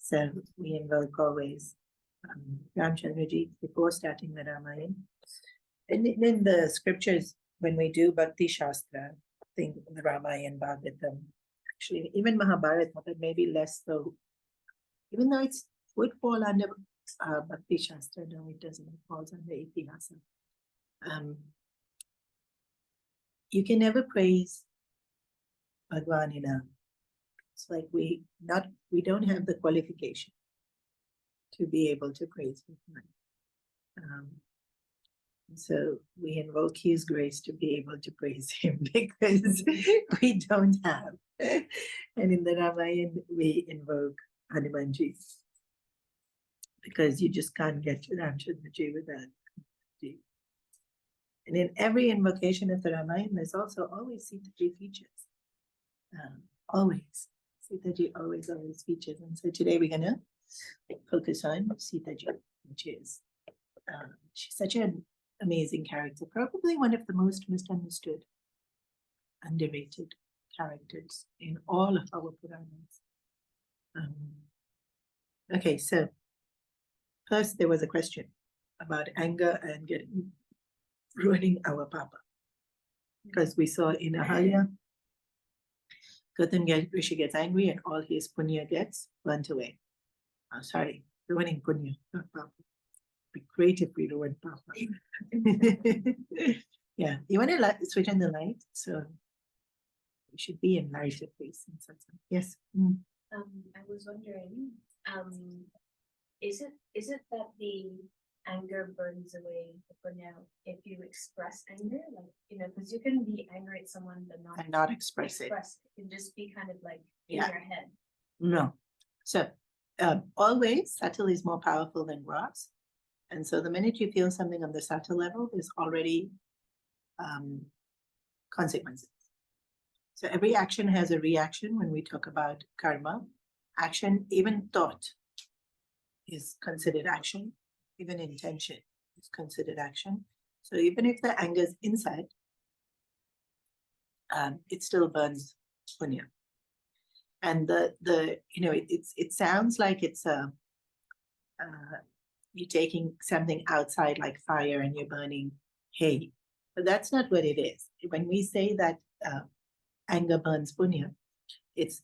So we invoke always Ramchandraji before starting the Ramayana. And in the scriptures, when we do Bhakti Shastra, I think the Ramayana, Bhagavatam, actually even Mahabharata, but maybe less so, even though it would fall under Bhakti Shastra, no, it doesn't, it falls under Itihasa. You can never praise Bhagavan enough. It's like we don't have the qualification to be able to praise Bhagavan. So we invoke his grace to be able to praise him because we don't have. And in the Ramayana, we invoke Hanumanji because you just can't get to Ramchandraji without Hanumanji. And in every invocation of the Ramayana, there's also always Sitaji features. Always. Sitaji always features. And so today we're going to focus on Sitaji, which is, she's such an amazing character, probably one of the most misunderstood, underrated characters in all of our Puranas. Okay, so first there was a question about anger and ruining our papa. Because we saw in Ahalya, Gautam Rishi gets angry and all his punya gets burnt away. Sorry, ruining punya, not papa. Be great if we ruined papa. Yeah, you want to switch on the light? So we should be in light at least. Yes. I was wondering, is it that the anger burns away for now if you express anger, like because you can be angry at someone but not express it. It can just be kind of like in your head. No. So always subtle is more powerful than gross, and so the minute you feel something on the subtle level, there's already consequences. So every action has a reaction. When we talk about karma, action, even thought is considered action. Even intention is considered action. So even if the anger is inside, it still burns punya. And it sounds like it's you're taking something outside like fire and you're burning hay, but that's not what it is. When we say that anger burns punya, it's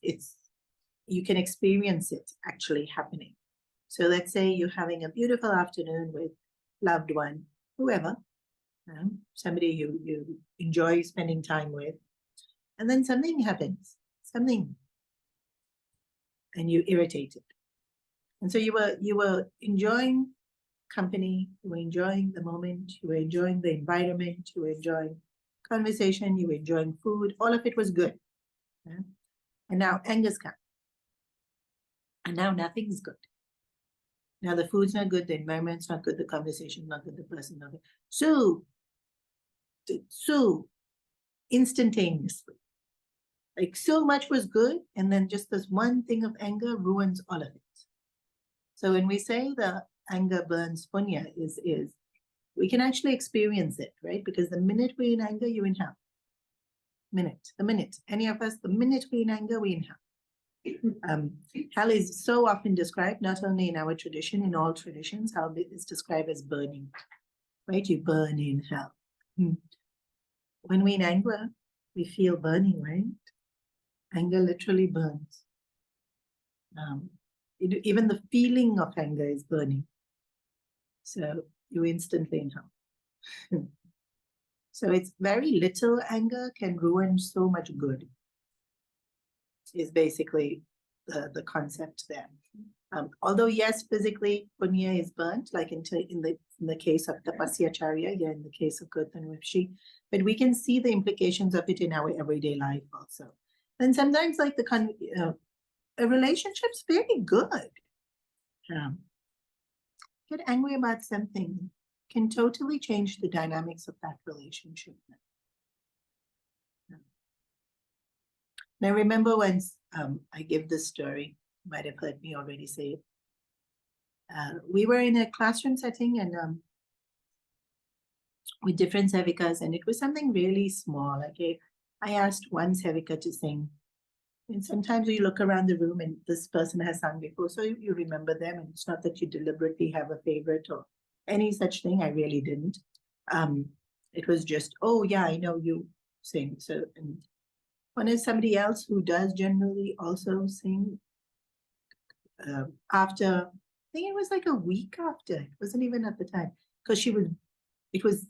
you can experience it actually happening. So let's say you're having a beautiful afternoon with loved one, whoever, somebody you enjoy spending time with, and then something happens, and you're irritated. And so you were enjoying company, you were enjoying the moment, you were enjoying the environment, you were enjoying conversation, you were enjoying food, all of it was good. And now anger's come. And now nothing's good. Now the food's not good, the environment's not good, the conversation's not good, the person's not good. So instantaneously, like so much was good, and then just this one thing of anger ruins all of it. So when we say the anger burns punya, is we can actually experience it, right? Because the minute we're in anger, you're in hell. The minute. Any of us, the minute we're in anger, we're in hell. Hell is so often described, not only in our tradition, in all traditions, hell is described as burning, right? You burn in hell. When we're in anger, we feel burning, right? Anger literally burns. Even the feeling of anger is burning. So you're instantly in hell. So it's very little anger can ruin so much good, is basically the concept there. Although yes, physically punya is burnt, like in the case of Tapasyacharya, in the case of Gautam Rishi, but we can see the implications of it in our everyday life also. And sometimes like a relationship's very good. Get angry about something can totally change the dynamics of that relationship. Now, remember once I give this story, you might have heard me already say it. We were in a classroom setting and with different sevikas, and it was something really small. I asked one sevika to sing And sometimes you look around the room and this person has sung before, so you remember them, and it's not that you deliberately have a favorite or any such thing. I really didn't. It was just, oh yeah, I know you sing. So, and one is somebody else who does generally also sing. After, I think it was like a week after. It wasn't even at the time, because it was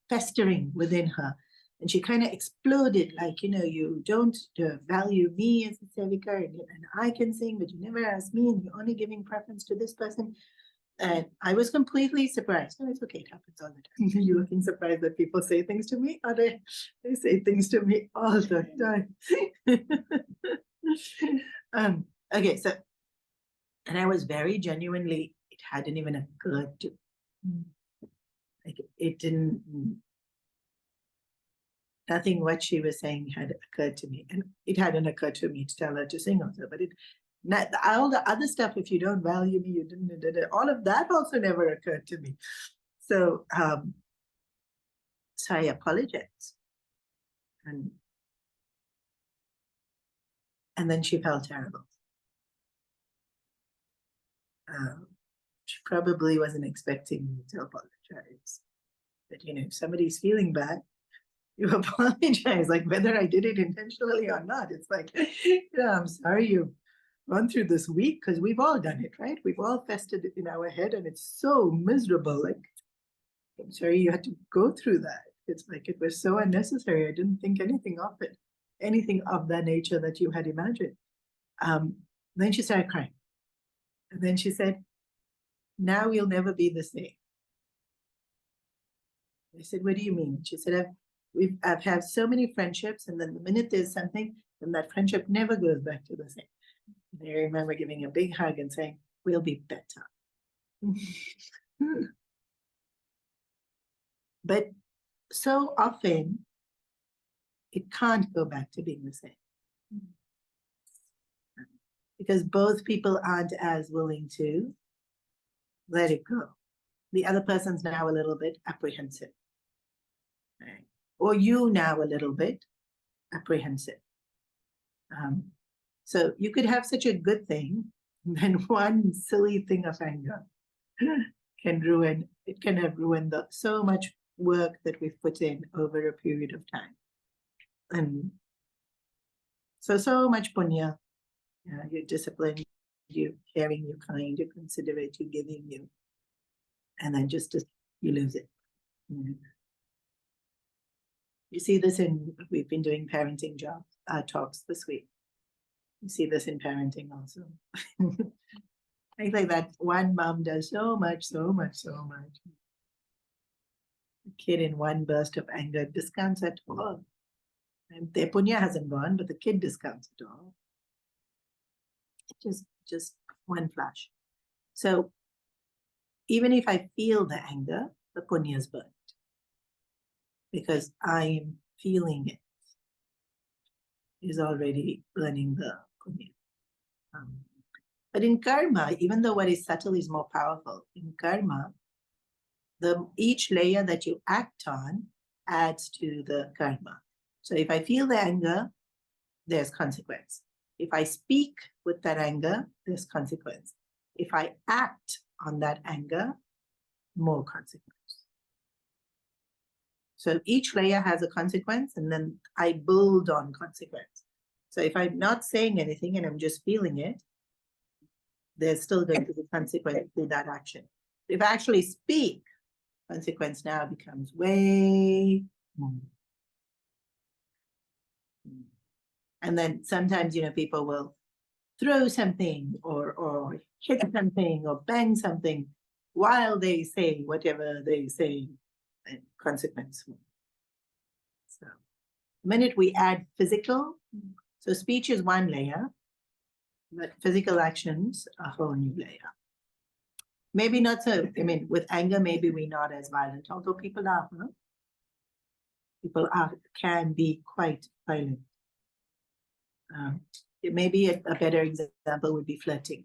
festering within her. And she kind of exploded, like, you don't value me as a sevika, and I can sing, but you never ask me, and you're only giving preference to this person. And I was completely surprised. No, it's okay, it happens all the time. You're looking surprised that people say things to me, or they say things to me all the time. Okay, so, and I was very genuinely, it hadn't even occurred to, like, it didn't, nothing what she was saying had occurred to me. And it hadn't occurred to me to tell her to sing also, but all the other stuff, if you don't value me, you didn't, all of that also never occurred to me. So, so I apologized. And then she felt terrible. She probably wasn't expecting me to apologize. But, if somebody's feeling bad, you apologize, like whether I did it intentionally or not. It's like, yeah, I'm sorry you've gone through this week, because we've all done it, right? We've all festered it in our head, and it's so miserable. Like, I'm sorry you had to go through that. It's like, it was so unnecessary. I didn't think anything of it, anything of that nature that you had imagined. Then she started crying. And then she said, now we'll never be the same. I said, what do you mean? She said, I've had so many friendships, and then the minute there's something, then that friendship never goes back to the same. And I remember giving a big hug and saying, we'll be better. But so often, it can't go back to being the same. Because both people aren't as willing to let it go. The other person's now a little bit apprehensive. Right? Or you now a little bit apprehensive. So you could have such a good thing, and then one silly thing of anger can have ruined so much work that we've put in over a period of time. And so much punya, you're disciplined, you're caring, you're kind, you're considerate, you're giving, and then just you lose it. You see this we've been doing parenting talks this week. You see this in parenting also. I think that one mom does so much. The kid in one burst of anger discounts it all. And their punya hasn't gone, but the kid discounts it all. Just one flash. So even if I feel the anger, the punya is burnt, because I'm feeling it is already burning the punya. But in karma, even though what is subtle is more powerful, in karma, each layer that you act on adds to the karma. So if I feel the anger, there's consequence. If I speak with that anger, there's consequence. If I act on that anger, more consequence. So each layer has a consequence, and then I build on consequence. So if I'm not saying anything and I'm just feeling it, there's still going to be consequence to that action. If I actually speak, consequence now becomes way more. And then sometimes, people will throw something or hit something or bang something while they say whatever they say, and consequence. So the minute we add physical, so speech is one layer, but physical actions, a whole new layer. Maybe not so, with anger, maybe we're not as violent, although people are, huh? People can be quite violent. Maybe a better example would be flirting.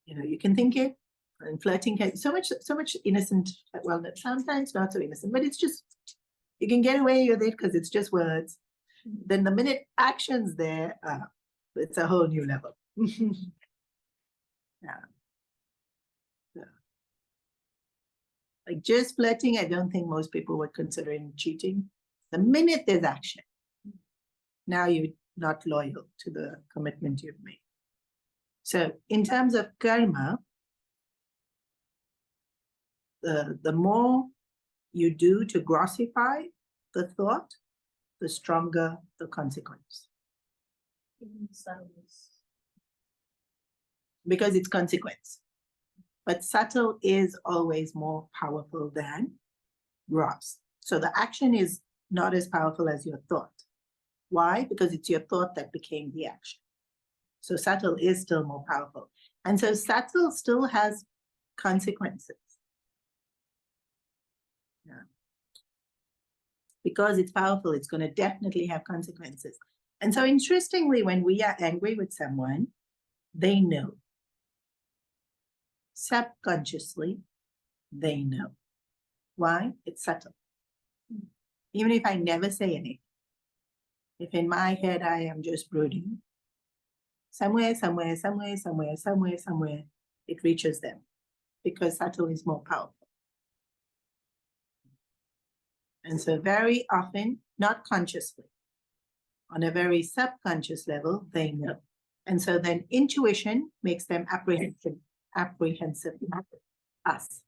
You can think it, and flirting can so much innocent. Well, sometimes not so innocent, but it's just, you can get away with it because it's just words. Then the minute action's there, it's a whole new level. Yeah. Yeah. Like just flirting, I don't think most people would consider it cheating. The minute there's action, now you're not loyal to the commitment you've made. So in terms of karma, the more you do to grossify the thought, the stronger the consequence. Because it's consequence. But subtle is always more powerful than gross. So the action is not as powerful as your thought. Why? Because it's your thought that became the action. So subtle is still more powerful. And so subtle still has consequences. Yeah. Because it's powerful, it's going to definitely have consequences. And so interestingly, when we are angry with someone, they know. Subconsciously, they know. Why? It's subtle. Even if I never say anything, if in my head I am just brooding, somewhere, it reaches them because subtle is more powerful. And so very often, not consciously, on a very subconscious level, they know. And so then intuition makes them apprehensive of us.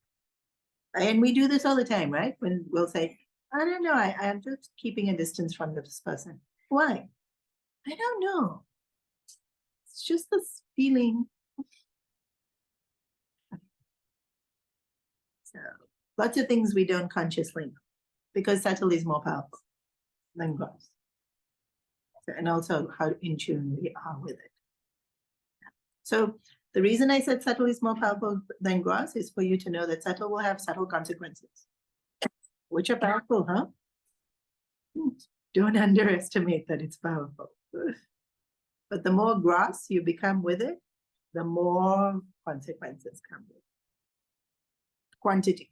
And we do this all the time, right? When we'll say, I don't know, I am just keeping a distance from this person. Why? I don't know. It's just this feeling. So lots of things we don't consciously know because subtle is more powerful than gross. So, and also how in tune we are with it. So the reason I said subtle is more powerful than gross is for you to know that subtle will have subtle consequences, which are powerful, huh? Don't underestimate that it's powerful. But the more gross you become with it, the more consequences come with it. Quantity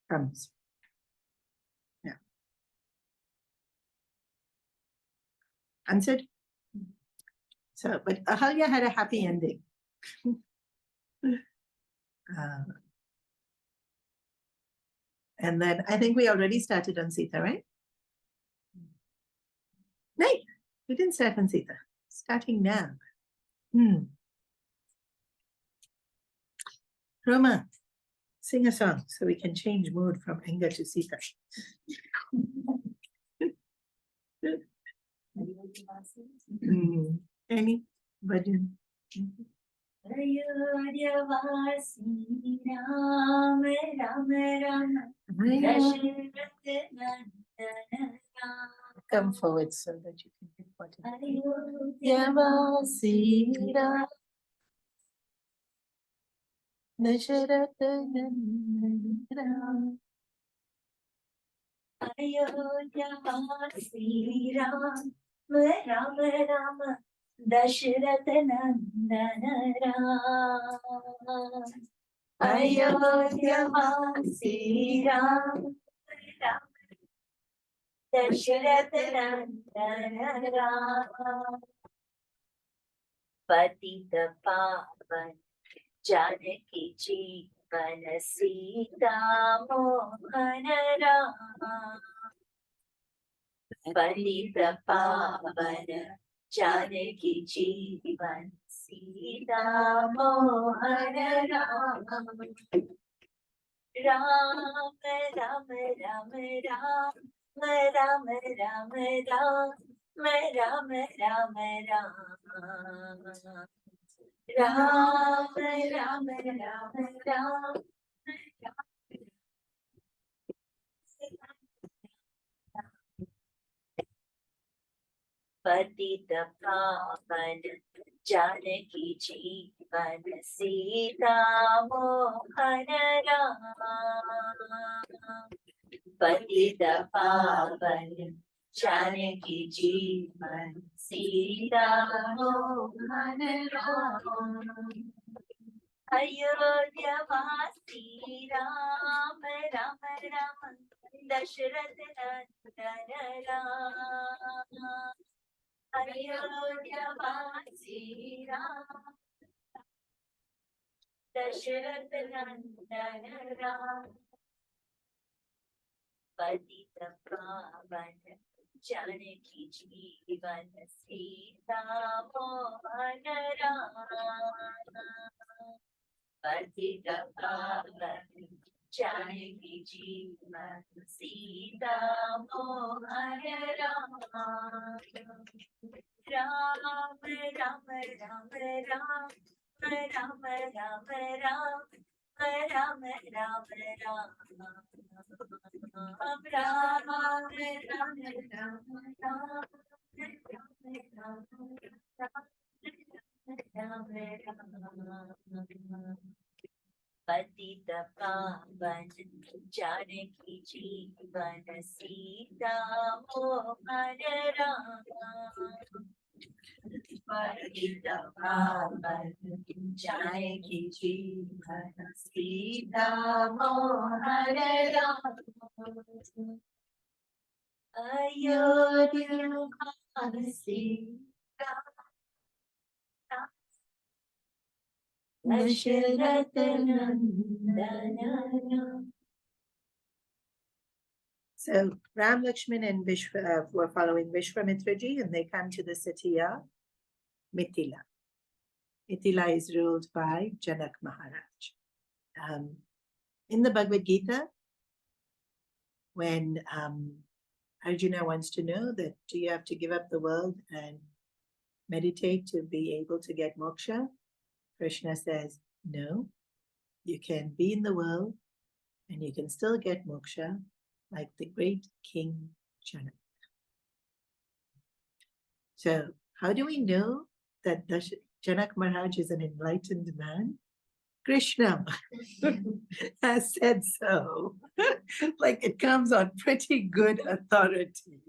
comes. Yeah. Answered? So, but Ahalya had a happy ending. And then I think we already started on Sita, right? No, we didn't start on Sita. Starting now. Roma, sing a song so we can change mood from anger to Sita. Any bhajan? Ayodhyavasi Ram Ram Ram Dashrath Nandana Ram. Come forward so that you can be important. Ayodhyavasi Ram Dashrath Nandana Ram. Ayodhyavasi Ram Ram Ram Dashrath Nandana Ram. Ayodhyavasi Ram Ram Dashrath Nandana Ram. Patita Pavan Janaki Jeevan Sita Mohana Ram. Patita Pavan Janaki Jeevan Sita Mohana Ram. Ram Ram Ram Ram Ram Ram Ram Ram Ram Ram Ram Ram Patita Pavan Janaki Jeevan Sita Mohana Ram. Patita Pavan Janaki Jeevan Sita Mohana Ram. Ayodhyavasi Ram Ram Ram Dashrath Nandana Rama, Ayodhya Vasi Rama, Dashrath Nandana Rama, Patita Pavan Janaki Jeevan Sita Mohan Rama, Patita Pavan Janaki Jeevan Sita Mohan Rama, Ram Ram Ram Ram Ram Ram Ram Ram Ram Ram Patita Pavan Janaki Jeevan Sita Mohan Rama, Patita Pavan Janaki Jeevan Sita Mohan Rama, Ayodhya Vasi Dashrath Nandana. So Ram, Lakshman, and Vishwa were following Vishwamitraji, and they come to the city of Mithila. Mithila is ruled by Janak Maharaj. In the Bhagavad Gita, when Arjuna wants to know that do you have to give up the world and meditate to be able to get moksha, Krishna says, no, you can be in the world and you can still get moksha like the great King Janak. So how do we know that Janak Maharaj is an enlightened man? Krishna has said so. Like it comes on pretty good authority.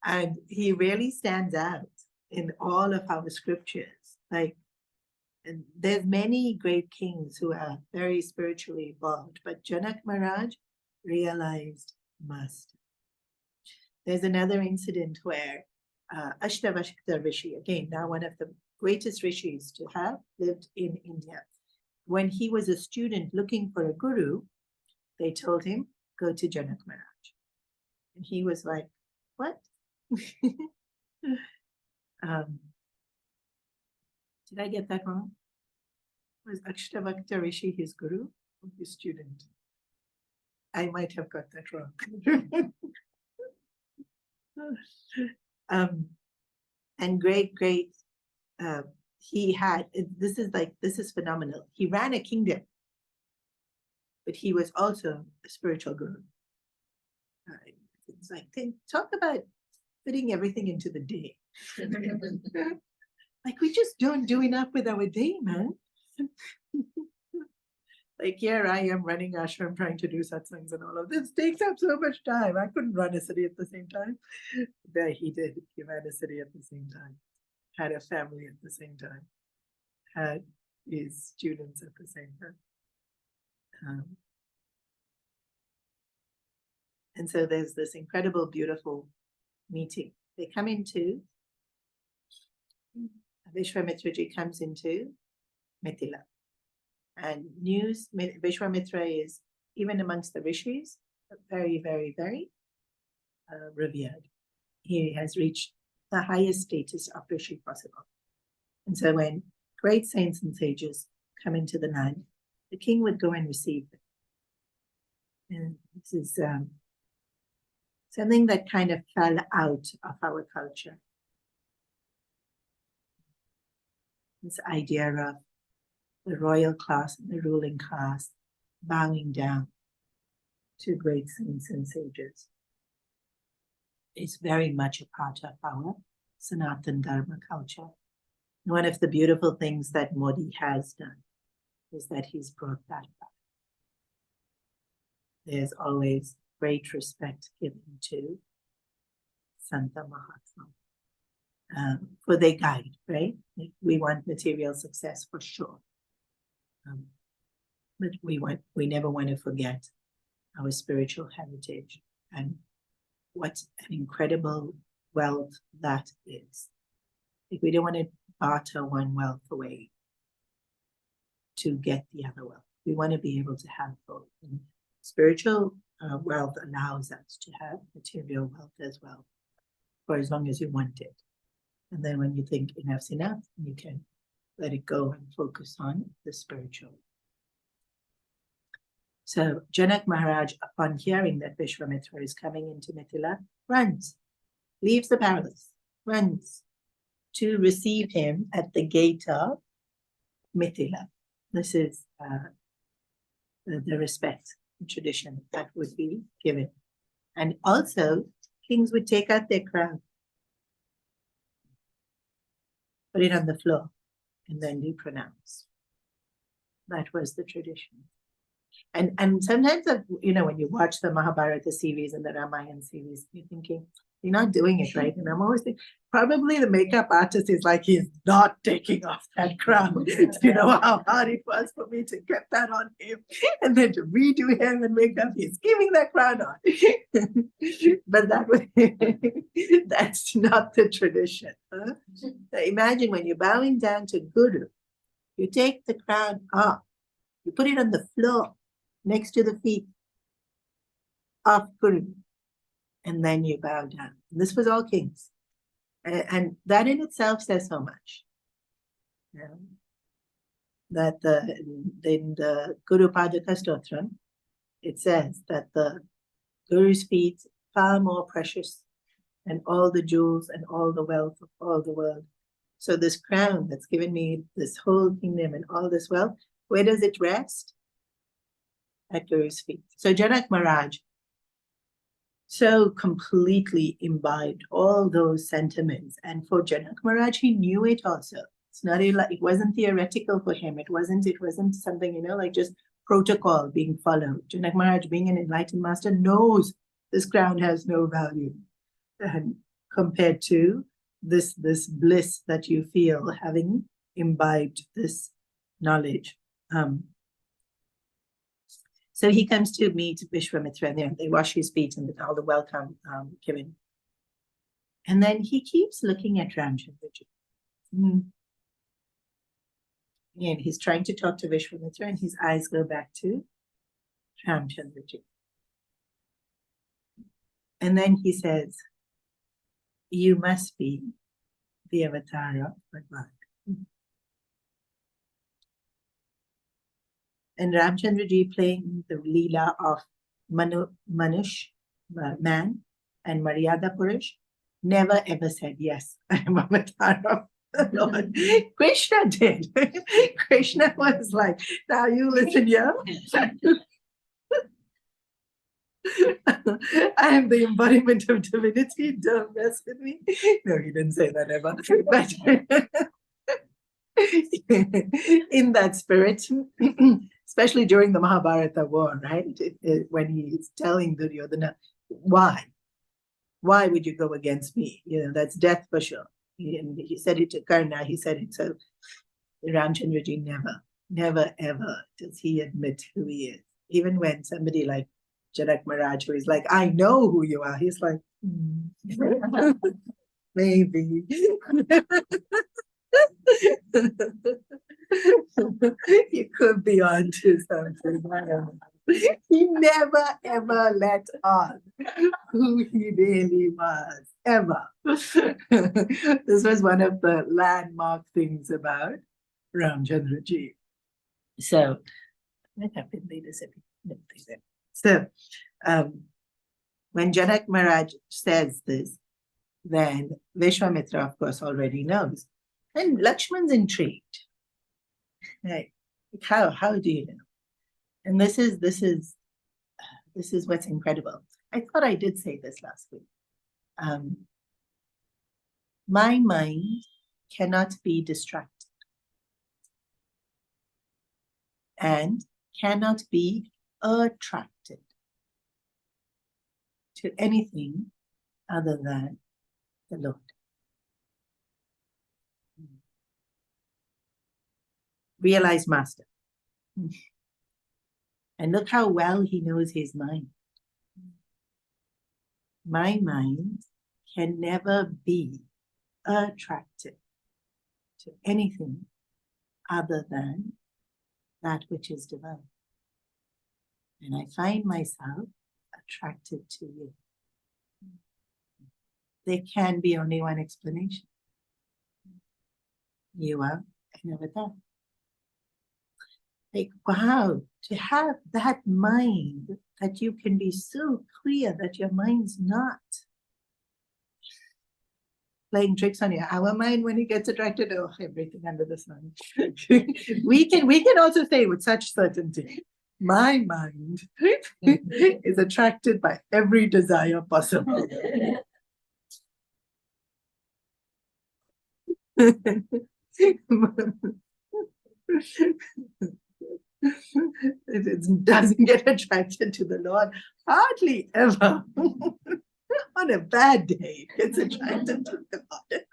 And he really stands out in all of our scriptures. Like, and there's many great kings who are very spiritually evolved, but Janak Maharaj realized must. There's another incident where Ashtavashta Rishi, again, now one of the greatest rishis to have lived in India. When he was a student looking for a guru, they told him, go to Janak Maharaj. And he was like, what? Did I get that wrong? Was Ashtavakta Rishi his guru or his student? I might have got that wrong. And great, he had, this is phenomenal. He ran a kingdom, but he was also a spiritual guru. It's like, talk about fitting everything into the day. Like we just don't do enough with our day, man. Like here I am running ashram, trying to do satsangs and all of this takes up so much time. I couldn't run a city at the same time. There he did. He ran a city at the same time, had a family at the same time, had his students at the same time. And so there's this incredible, beautiful meeting. They come into, Vishwamitraji comes into Mithila. And news, Vishwamitra is, even amongst the rishis, very, very, very revered. He has reached the highest status of rishi possible. And so when great saints and sages come into the land, the king would go and receive them. And this is something that kind of fell out of our culture. This idea of the royal class and the ruling class bowing down to great saints and sages is very much a part of our Sanatana Dharma culture. One of the beautiful things that Modi has done is that he's brought that back. There's always great respect given to Santa Mahatma. For their guide, right? We want material success for sure. But we never want to forget our spiritual heritage and what an incredible wealth that is. Like, we don't want to barter one wealth away to get the other wealth. We want to be able to have both. And spiritual wealth allows us to have material wealth as well, for as long as you want it. And then when you think enough's enough, you can let it go and focus on the spiritual. So Janak Maharaj, upon hearing that Vishwamitra is coming into Mithila, runs, leaves the palace, runs to receive him at the gate of Mithila. This is the respect and tradition that would be given. And also, kings would take out their crown, put it on the floor, and then do pronounce. That was the tradition. And sometimes, when you watch the Mahabharata series and the Ramayana series, you're thinking, you're not doing it right. And I'm always thinking, probably the makeup artist is like, he's not taking off that crown. You know how hard it was for me to get that on him and then to redo him and makeup. He's keeping that crown on. But that's not the tradition. Huh? So imagine when you're bowing down to Guru, you take the crown off, you put it on the floor next to the feet of Guru, and then you bow down. And this was all kings. And that in itself says so much. That in the Guru Padaka Stotra, it says that the Guru's feet far more precious than all the jewels and all the wealth of all the world. So this crown that's given me this whole kingdom and all this wealth, where does it rest? At Guru's feet. So Janak Maharaj so completely imbibed all those sentiments. And for Janak Maharaj, he knew it also. It's not like it wasn't theoretical for him. It wasn't something, like just protocol being followed. Janak Maharaj, being an enlightened master, knows this crown has no value compared to this bliss that you feel having imbibed this knowledge. So he comes to meet Vishwamitra, and they wash his feet and all the welcome given. And then he keeps looking at Ramchandraji. And he's trying to talk to Vishwamitra, and his eyes go back to Ramchandraji. And then he says, you must be the avatar of Bhagavan. And Ramchandraji, playing the Leela of Manush, man, and Maryada Purush, never ever said, yes, I am avatar of the Lord. Krishna did. Krishna was like, now you listen here. I am the embodiment of divinity. Don't mess with me. No, he didn't say that ever. But in that spirit, especially during the Mahabharata war, right? When he's telling Duryodhana, why would you go against me? That's death for sure. He said it to Karna, he said it to Ramchandraji. Never ever does he admit who he is. Even when somebody like Janak Maharaj, who is like, I know who you are, he's like, maybe. You could be on to something. He never ever let on who he really was, ever. This was one of the landmark things about Ramchandraji. So, when Janak Maharaj says this, then Vishwamitra, of course, already knows. And Lakshman's intrigued. Right? How do you know? And this is what's incredible. I thought I did say this last week. My mind cannot be distracted and cannot be attracted to anything other than the Lord. Realized master. And look how well he knows his mind. My mind can never be attracted to anything other than that which is divine. And I find myself attracted to you. There can be only one explanation. You are an avatar. Like, wow, to have that mind that you can be so clear that your mind's not playing tricks on you. Our mind, when it gets attracted, oh, everything under the sun. we can also say with such certainty, my mind is attracted by every desire possible. It doesn't get attracted to the Lord hardly ever. On a bad day, it's attracted to the Lord.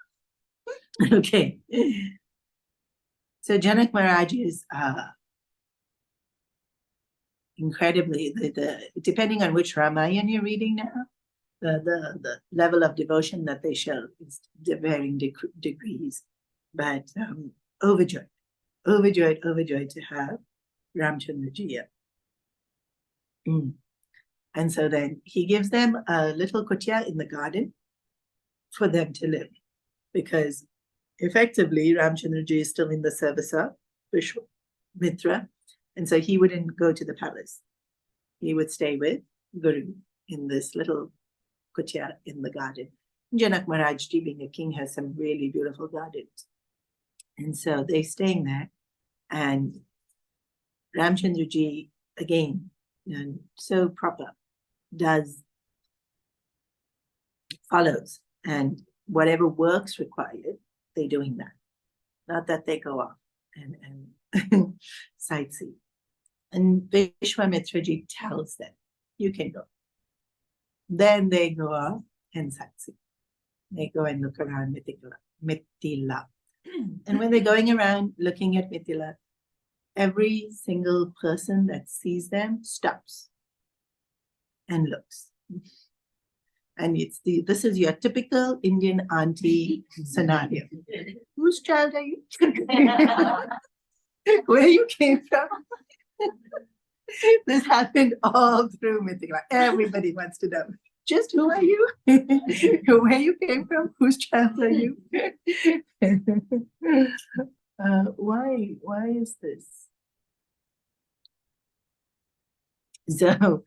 Okay. So Janak Maharaj is incredibly, depending on which Ramayana you're reading now, the level of devotion that they show is varying degrees, but overjoyed to have Ramchandraji here. And so then he gives them a little kutia in the garden for them to live, because effectively Ramchandraji is still in the service of Vishwamitra, and so he wouldn't go to the palace. He would stay with Guru in this little kutia in the garden. Janak Maharaj, being a king, has some really beautiful gardens. And so they're staying there, and Ramchandraji, again, so proper, follows, and whatever work's required, they're doing that. Not that they go off and sightsee. And Vishwamitraji tells them, you can go. Then they go off and sightsee. They go and look around Mithila. And when they're going around looking at Mithila, every single person that sees them stops and looks. And this is your typical Indian auntie scenario. Whose child are you? Where you came from? This happened all through Mithila. Everybody wants to know. Just who are you? Where you came from? Whose child are you? Why is this? So,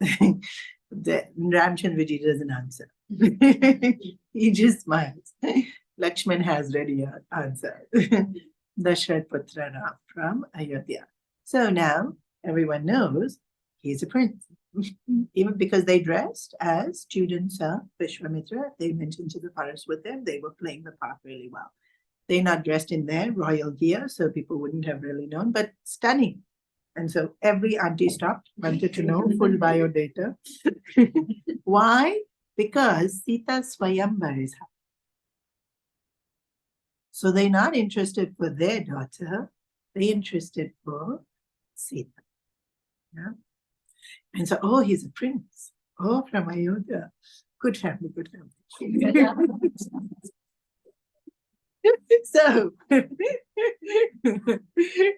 Ramchandraji doesn't answer. He just smiles. Lakshman has ready an answer. Dashrath Putra Ram from Ayodhya. So now everyone knows he's a prince. Even because they dressed as students of Vishwamitra, they went into the forest with them. They were playing the part really well. They're not dressed in their royal gear, so people wouldn't have really known, but stunning. And so every auntie stopped, wanted to know full bio data. Why? Because Sita Swayamvar is happening. So they're not interested for their daughter, they're interested for Sita. Yeah? And so, oh, he's a prince. Oh, from Ayodhya. Good family, good family. So,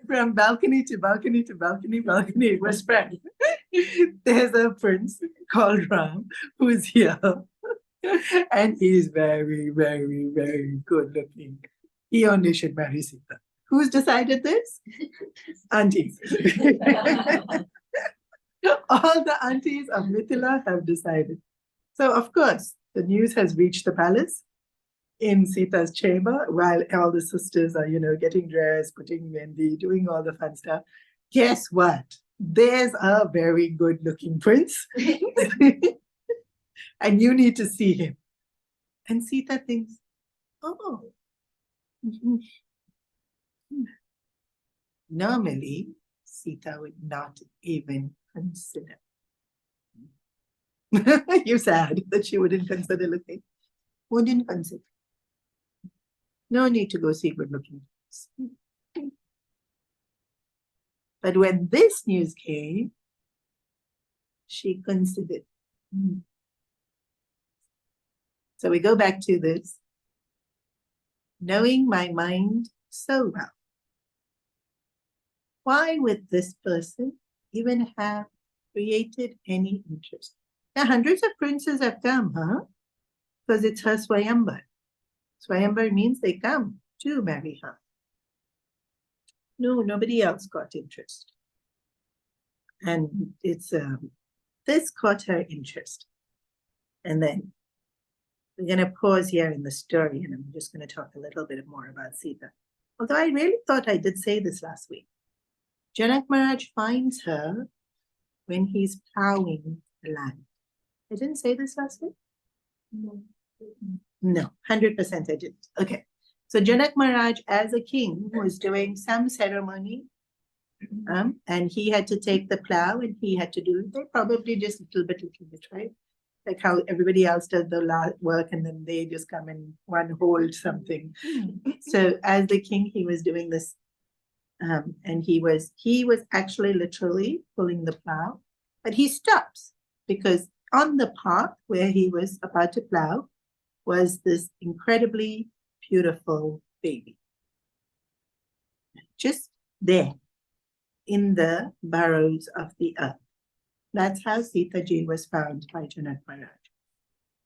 from balcony to balcony to balcony, balcony was spread. There's a prince called Ram who's here. And he's very, very, very good looking. He only should marry Sita. Who's decided this? Aunties. All the aunties of Mithila have decided. So, of course, the news has reached the palace in Sita's chamber while all the sisters are, getting dressed, putting mehendi, doing all the fun stuff. Guess what? There's a very good looking prince. And you need to see him. And Sita thinks, oh, normally Sita would not even consider. You're sad that she wouldn't consider looking. Wouldn't consider. No need to go see good looking. But when this news came, she considered. So we go back to this. Knowing my mind so well, why would this person even have created any interest? Now, hundreds of princes have come, huh? Because it's her Swayambar. Swayambar means they come to marry her. No, nobody else got interest. And it's this caught her interest. And then we're going to pause here in the story, and I'm just going to talk a little bit more about Sita. Although I really thought I did say this last week. Janak Maharaj finds her when he's plowing the land. I didn't say this last week? No, 100% I didn't. Okay. So Janak Maharaj, as a king, was doing some ceremony, and he had to take the plow and he had to do it. Probably just a little bit, right? Like how everybody else does the work and then they just come and one hold something. So as the king, he was doing this, and he was actually literally pulling the plow, but he stops because on the path where he was about to plow was this incredibly beautiful baby, just there in the burrows of the earth. That's how Sita Ji was found by Janak Maharaj.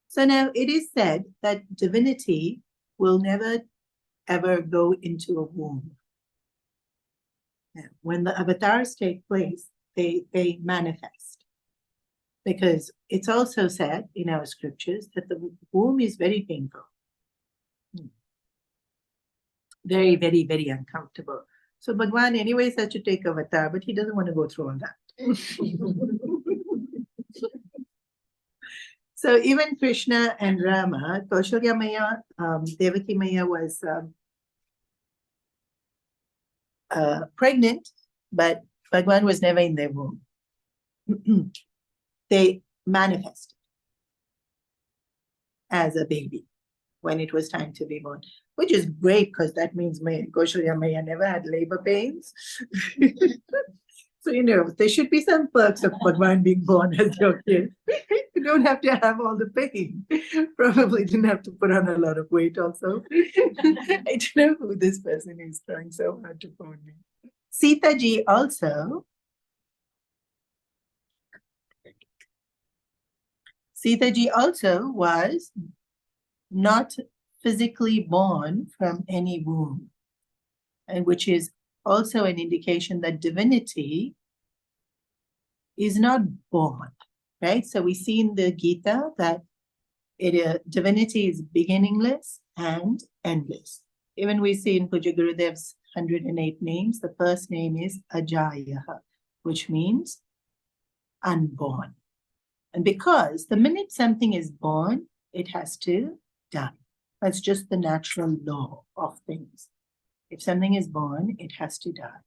So now it is said that divinity will never ever go into a womb. When the avatars take place, they manifest. Because it's also said in our scriptures that the womb is very painful. Very, very, very uncomfortable. So Bhagavan anyways had to take avatar, but he doesn't want to go through all that. So even Krishna and Rama, Kaushalya Maya, Devaki Maya was pregnant, but Bhagavan was never in their womb. They manifested as a baby when it was time to be born, which is great because that means Kaushalya Maya never had labor pains. So, there should be some perks of Bhagavan being born as your kid. You don't have to have all the pain. Probably didn't have to put on a lot of weight also. I don't know who this person is trying so hard to phone me. Sita Ji also. Sita Ji also was not physically born from any womb, and which is also an indication that divinity is not born, right? So we see in the Gita that divinity is beginningless and endless. Even we see in Puja Gurudev's 108 names, the first name is Ajayaha, which means unborn. And because the minute something is born, it has to die. That's just the natural law of things. If something is born, it has to die.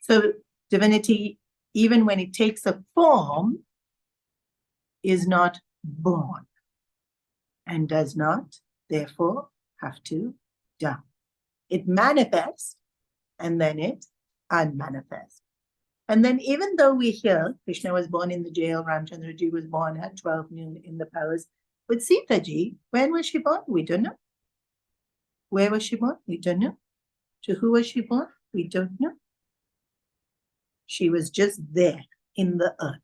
So divinity, even when it takes a form, is not born and does not, therefore, have to die. It manifests and then it unmanifests. And then even though we hear Krishna was born in the jail, Ramchandra Ji was born at 12 noon in the palace, but Sita Ji, when was she born? We don't know. Where was she born? We don't know. To who was she born? We don't know. She was just there in the earth.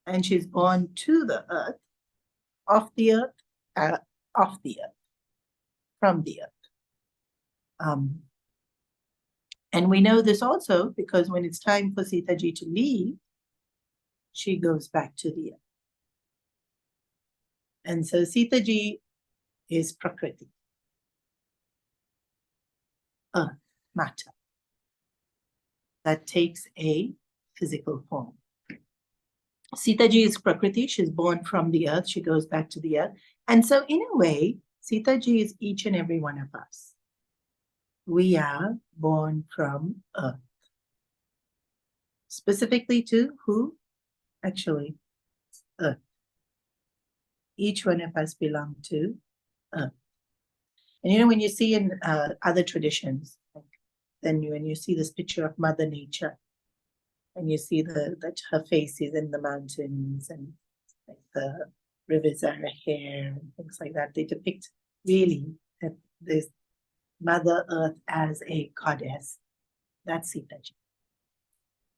And she's born to the earth, of the earth, off the earth, from the earth. And we know this also because when it's time for Sita Ji to leave, she goes back to the earth. And so Sita Ji is Prakriti, earth, matter, that takes a physical form. Sita Ji is Prakriti, she's born from the earth, she goes back to the earth. And so in a way, Sita Ji is each and every one of us. We are born from earth. Specifically to who? Actually, earth. Each one of us belong to Earth. And you know, when you see in other traditions, then when you see this picture of Mother Nature, and you see that her face is in the mountains and like the rivers are her hair and things like that, they depict really that this Mother Earth as a goddess. That's Sita.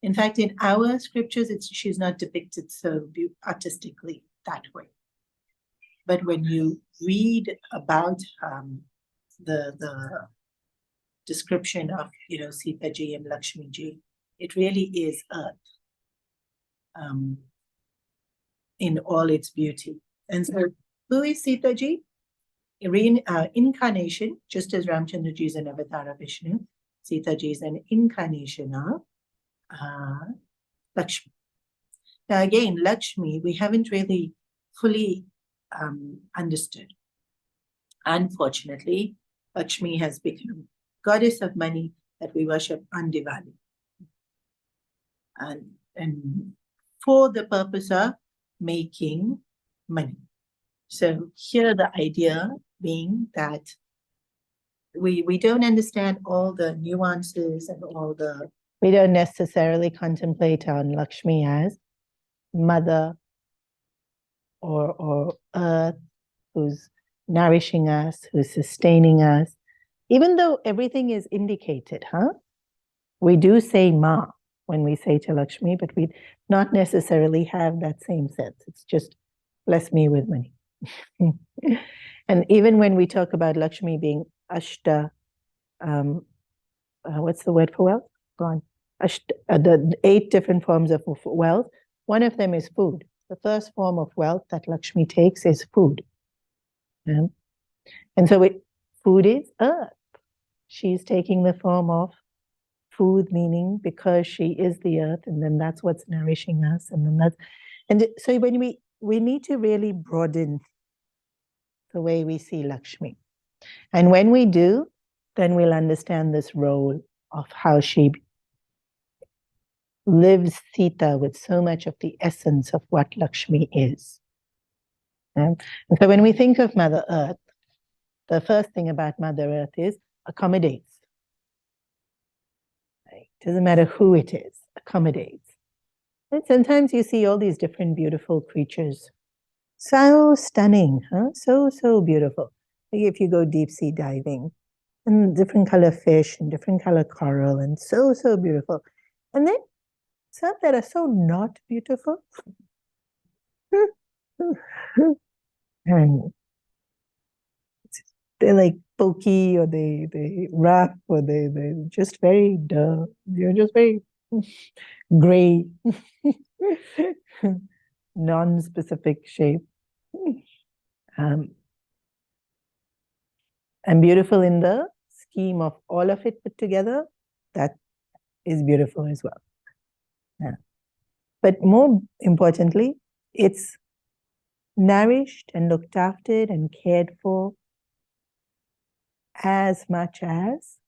In fact, in our scriptures, she's not depicted so artistically that way. But when you read about the description of Sita Ji and Lakshmi Ji, it really is Earth in all its beauty. And so, who is Sita Ji? Incarnation, just as Ramchandra Ji is an avatar of Vishnu, Sita Ji is an incarnation of Lakshmi. Now again, Lakshmi, we haven't really fully understood. Unfortunately, Lakshmi has become goddess of money that we worship on Diwali. And for the purpose of making money. So here the idea being that we don't understand all the nuances and we don't necessarily contemplate on Lakshmi as mother or earth who's nourishing us, who's sustaining us. Even though everything is indicated, we do say Ma when we say to Lakshmi, but we not necessarily have that same sense. It's just bless me with money. And even when we talk about Lakshmi being Ashta, what's the word for wealth? Gone. The 8 different forms of wealth, one of them is food. The first form of wealth that Lakshmi takes is food. And so food is earth. She's taking the form of food, meaning because she is the earth, and then that's what's nourishing us. And so when we need to really broaden the way we see Lakshmi. And when we do, then we'll understand this role of how she lives Sita with so much of the essence of what Lakshmi is. And so when we think of Mother Earth, the first thing about Mother Earth is accommodates. Right? Doesn't matter who it is, accommodates. And sometimes you see all these different beautiful creatures. So stunning, so beautiful. Like if you go deep sea diving, and different color fish and different color coral, and so beautiful. And then some that are so not beautiful. And they're like pokey, or they rough, or they just very dull. They're just very gray, non-specific shape. And beautiful in the scheme of all of it put together, that is beautiful as well. Yeah. But more importantly, it's nourished and looked after and cared for as much as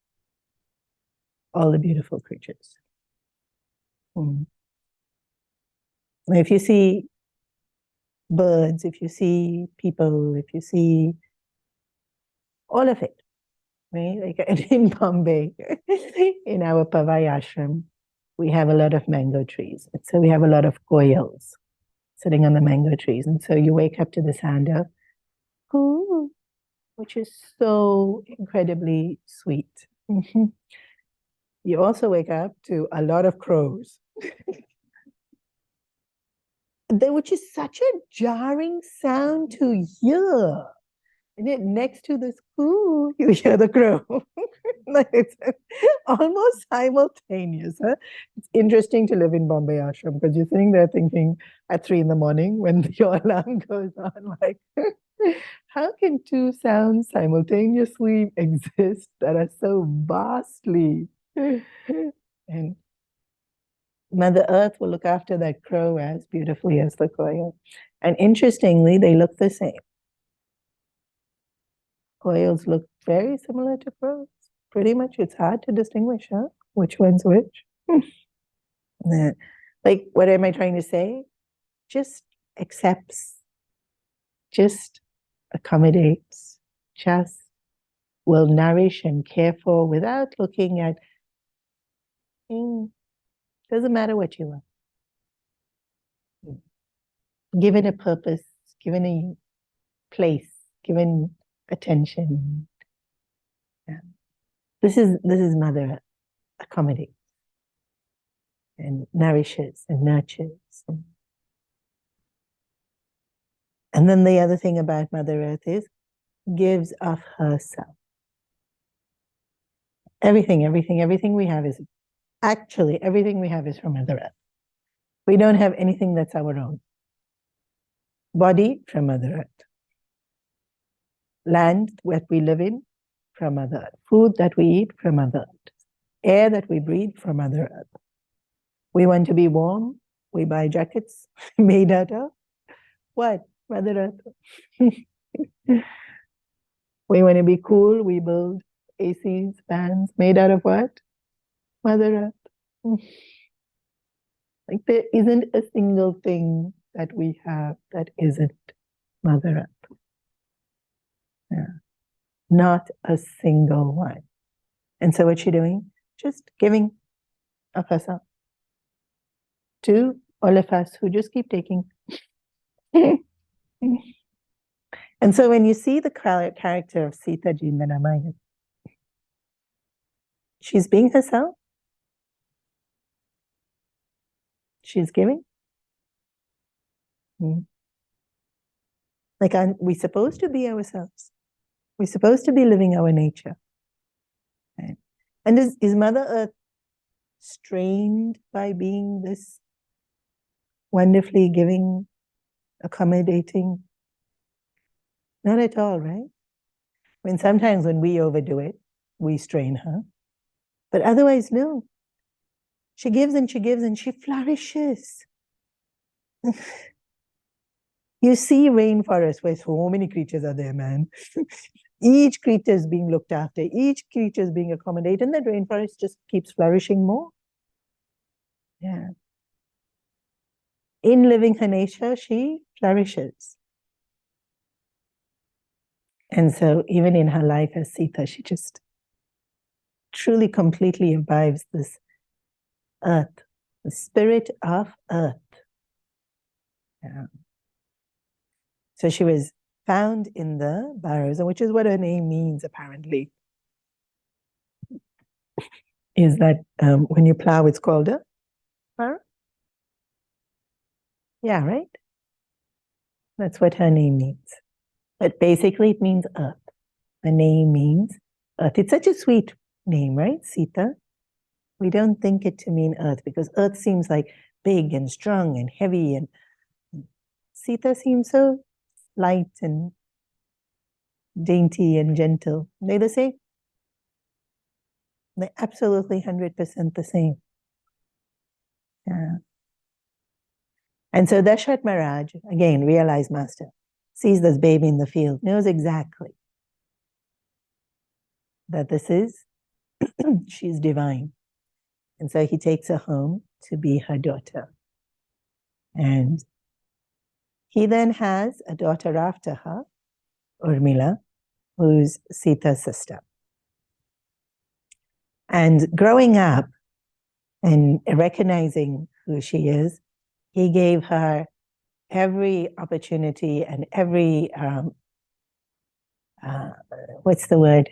all the beautiful creatures. If you see birds, if you see people, if you see all of it, right? Like in Bombay, in our Pavai ashram, we have a lot of mango trees. And so we have a lot of koyals sitting on the mango trees. And so you wake up to the sound of coo, which is so incredibly sweet. You also wake up to a lot of crows, which is such a jarring sound to hear. And yet next to this coo, you hear the crow. It's almost simultaneous. It's interesting to live in Bombay ashram because you're sitting there thinking at 3 a.m. when your alarm goes on, like, how can 2 sounds simultaneously exist that are so vastly? And Mother Earth will look after that crow as beautifully as the koyal. And interestingly, they look the same. Koyals look very similar to crows. Pretty much, it's hard to distinguish, which one's which. Like, what am I trying to say? Just accepts just accommodates, just will nourish and care for without looking at, doesn't matter what you are. Given a purpose, given a place, given attention. Yeah. This is Mother Earth, accommodates and nourishes and nurtures. And then the other thing about Mother Earth is gives of herself. Everything we have is actually everything we have is from Mother Earth. We don't have anything that's our own. Body from Mother Earth. Land that we live in from Mother Earth. Food that we eat from Mother Earth. Air that we breathe from Mother Earth. We want to be warm, we buy jackets made out of what? Mother Earth. We want to be cool, we build ACs, fans made out of what? Mother Earth. Like there isn't a single thing that we have that isn't Mother Earth. Yeah. Not a single one. And so what's she doing? Just giving of herself to all of us who just keep taking. And so when you see the character of Sita in the Ramayana, she's being herself. She's giving. Like, we're supposed to be ourselves. We're supposed to be living our nature. Right? And is Mother Earth strained by being this wonderfully giving, accommodating? Not at all, right? I mean, sometimes when we overdo it, we strain her. But otherwise, no. She gives and she flourishes. You see rainforests where so many creatures are there, man. Each creature is being looked after. Each creature is being accommodated. And the rainforest just keeps flourishing more. Yeah. In living her nature, she flourishes. And so even in her life as Sita, she just truly, completely imbibes this earth, the spirit of earth. Yeah. So she was found in the barrows, which is what her name means, apparently. Is that when you plow, it's called a barrow? Yeah, right? That's what her name means. But basically, it means earth. The name means earth. It's such a sweet name, right? Sita. We don't think it to mean earth because earth seems like big and strong and heavy, and Sita seems so light and dainty and gentle. They're the same. They're absolutely 100% the same. Yeah. And so Dashrath Maharaj, again, realized master, sees this baby in the field, knows exactly that this is, she's divine. And so he takes her home to be her daughter. And he then has a daughter after her, Urmila, who's Sita's sister. And growing up and recognizing who she is, he gave her every opportunity and every, what's the word?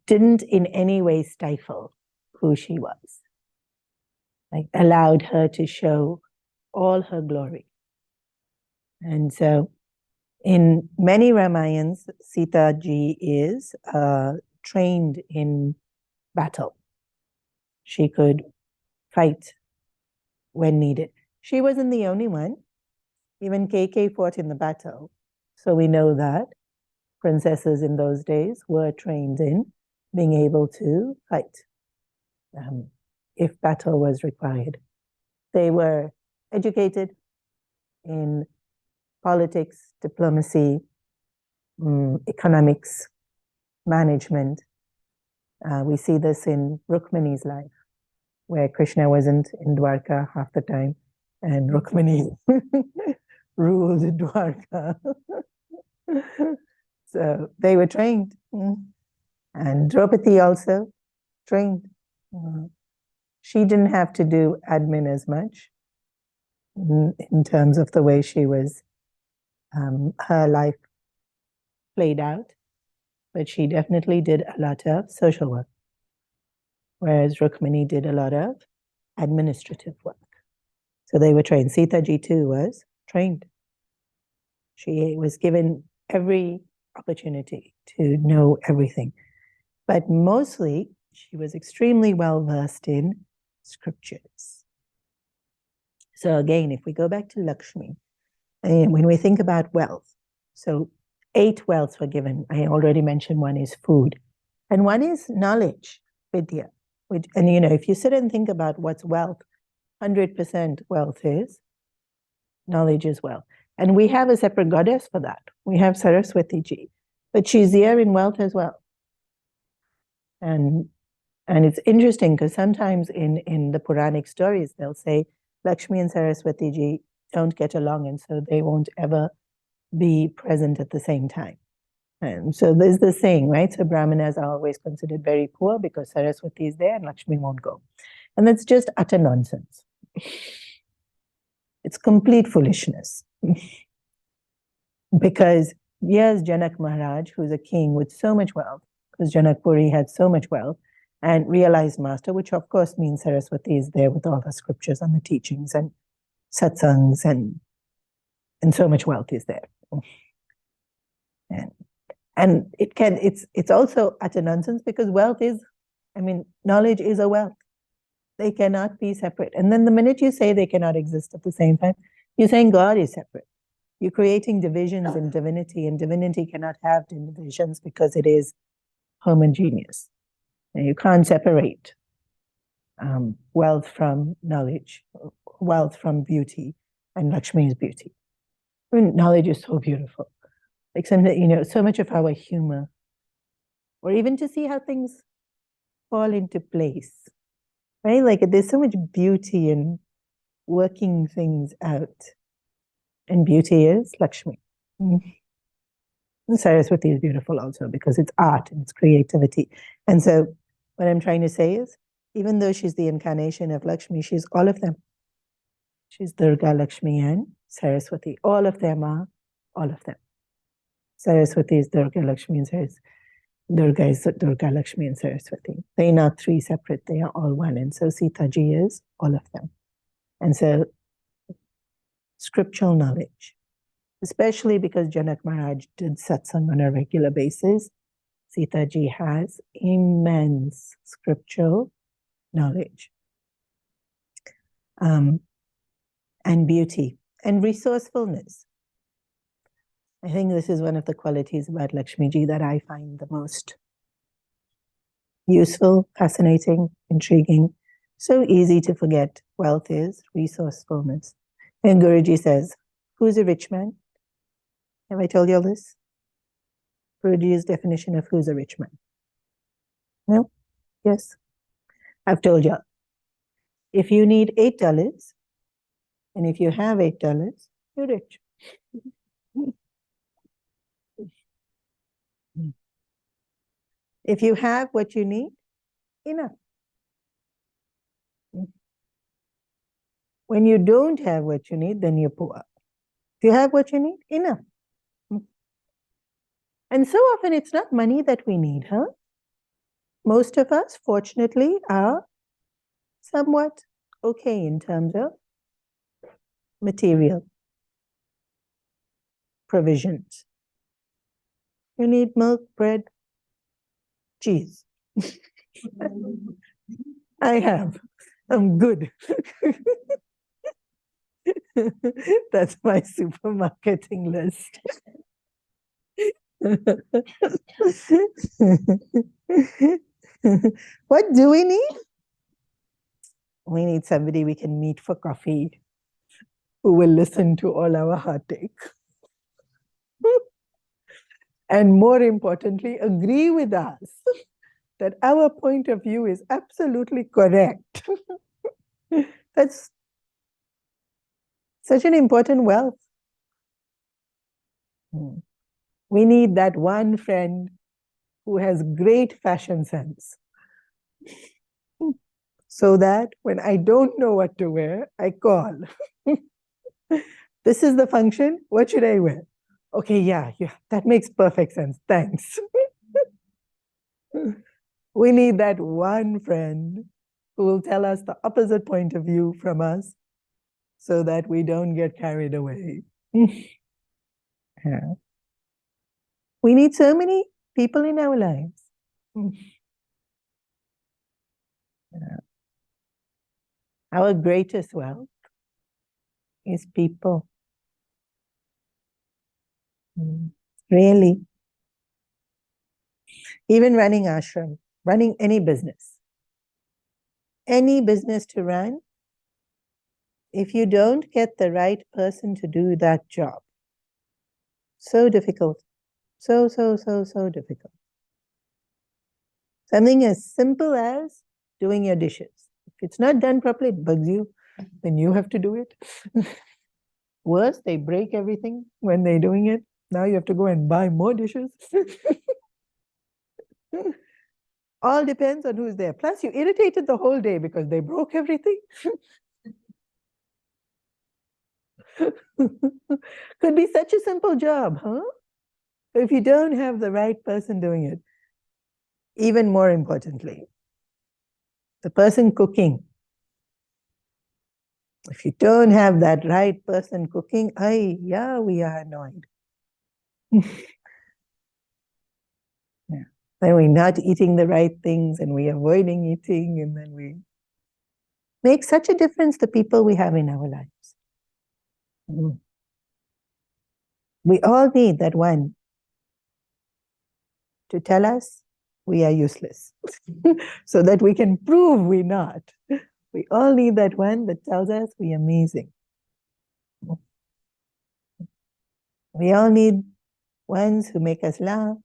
Didn't in any way stifle who she was. Like allowed her to show all her glory. And so in many Ramayans, Sita ji is trained in battle. She could fight when needed. She wasn't the only one. Even KK fought in the battle. So we know that princesses in those days were trained in being able to fight if battle was required. They were educated in politics, diplomacy, economics, management. We see this in Rukmani's life. where Krishna wasn't in Dwarka half the time, and Rukmini ruled Dwarka. So they were trained. And Draupadi also trained. She didn't have to do admin as much in terms of the way she was, her life played out, but she definitely did a lot of social work, whereas Rukmini did a lot of administrative work. So they were trained. Sita ji too was trained. She was given every opportunity to know everything, but mostly she was extremely well versed in scriptures. So again, if we go back to Lakshmi, and when we think about wealth, so 8 wealths were given. I already mentioned one is food, and one is knowledge, vidya. And if you sit and think about what's wealth, 100% wealth is knowledge as well. And we have a separate goddess for that. We have Saraswati ji, but she's here in wealth as well. And it's interesting because sometimes in the Puranic stories, they'll say Lakshmi and Saraswati ji don't get along, and so they won't ever be present at the same time. And so there's the saying, right? So Brahmanas are always considered very poor because Saraswati is there and Lakshmi won't go. And that's just utter nonsense. It's complete foolishness. Because here's Janak Maharaj, who's a king with so much wealth, because Janakpuri had so much wealth, and realized master, which of course means Saraswati is there with all the scriptures and the teachings and satsangs, and so much wealth is there. And it's also utter nonsense because wealth is, knowledge is a wealth. They cannot be separate. And then the minute you say they cannot exist at the same time, you're saying God is separate. You're creating divisions in divinity, and divinity cannot have divisions because it is homogeneous. And you can't separate wealth from knowledge, wealth from beauty, and Lakshmi's beauty. Knowledge is so beautiful. Like something, so much of our humor, or even to see how things fall into place, right? Like there's so much beauty in working things out. And beauty is Lakshmi. And Saraswati is beautiful also because it's art and it's creativity. And so what I'm trying to say is, even though she's the incarnation of Lakshmi, she's all of them. She's Durga, Lakshmi, and Saraswati. All of them are all of them. Saraswati is Durga, Lakshmi, and Saraswati. Durga is Durga, Lakshmi, and Saraswati. They're not 3 separate, they are all one. And so Sita ji is all of them. And so scriptural knowledge, especially because Janak Maharaj did satsang on a regular basis, Sita ji has immense scriptural knowledge. And beauty and resourcefulness. I think this is one of the qualities about Lakshmi ji that I find the most useful, fascinating, intriguing. So easy to forget. Wealth is resourcefulness. And Guruji says, who's a rich man? Have I told you all this? Guruji's definition of who's a rich man. No? Yes? I've told you. If you need $8, and if you have $8, you're rich. If you have what you need, enough. When you don't have what you need, then you're poor. If you have what you need, enough. And so often it's not money that we need, huh? Most of us, fortunately, are somewhat okay in terms of material provisions. You need milk, bread, cheese. I have. I'm good. That's my supermarketing list. What do we need? We need somebody we can meet for coffee who will listen to all our heartache. And more importantly, agree with us that our point of view is absolutely correct. That's such an important wealth. We need that one friend who has great fashion sense, so that when I don't know what to wear, I call. This is the function, what should I wear? Okay, yeah, that makes perfect sense, thanks. We need that one friend who will tell us the opposite point of view from us, so that we don't get carried away. Yeah. We need so many people in our lives. Yeah. Our greatest wealth is people. Really. Even running ashram, running any business to run, if you don't get the right person to do that job, so difficult. So difficult. Something as simple as doing your dishes. If it's not done properly, it bugs you, then you have to do it. Worse, they break everything when they're doing it. Now you have to go and buy more dishes. All depends on who's there. Plus, you irritated the whole day because they broke everything. Could be such a simple job, huh? If you don't have the right person doing it, even more importantly, the person cooking. If you don't have that right person cooking, we are annoyed. Yeah. Then we're not eating the right things and we're avoiding eating, and then we make such a difference to people we have in our lives. We all need that one to tell us we are useless so that we can prove we're not. We all need that one that tells us we're amazing. We all need ones who make us laugh,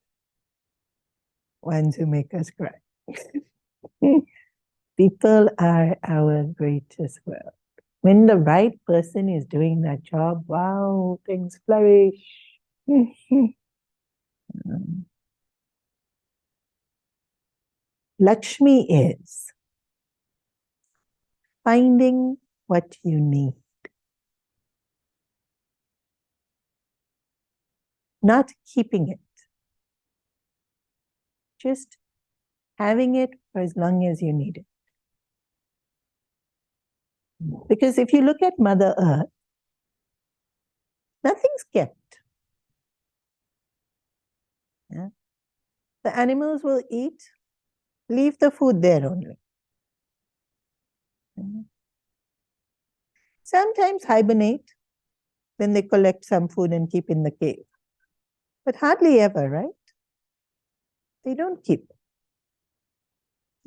ones who make us cry. People are our greatest wealth. When the right person is doing that job, wow, things flourish. Lakshmi is finding what you need, not keeping it, just having it for as long as you need it. Because if you look at Mother Earth, nothing's kept. Yeah? The animals will eat, leave the food there only. Sometimes hibernate, then they collect some food and keep in the cave. But hardly ever, right? They don't keep.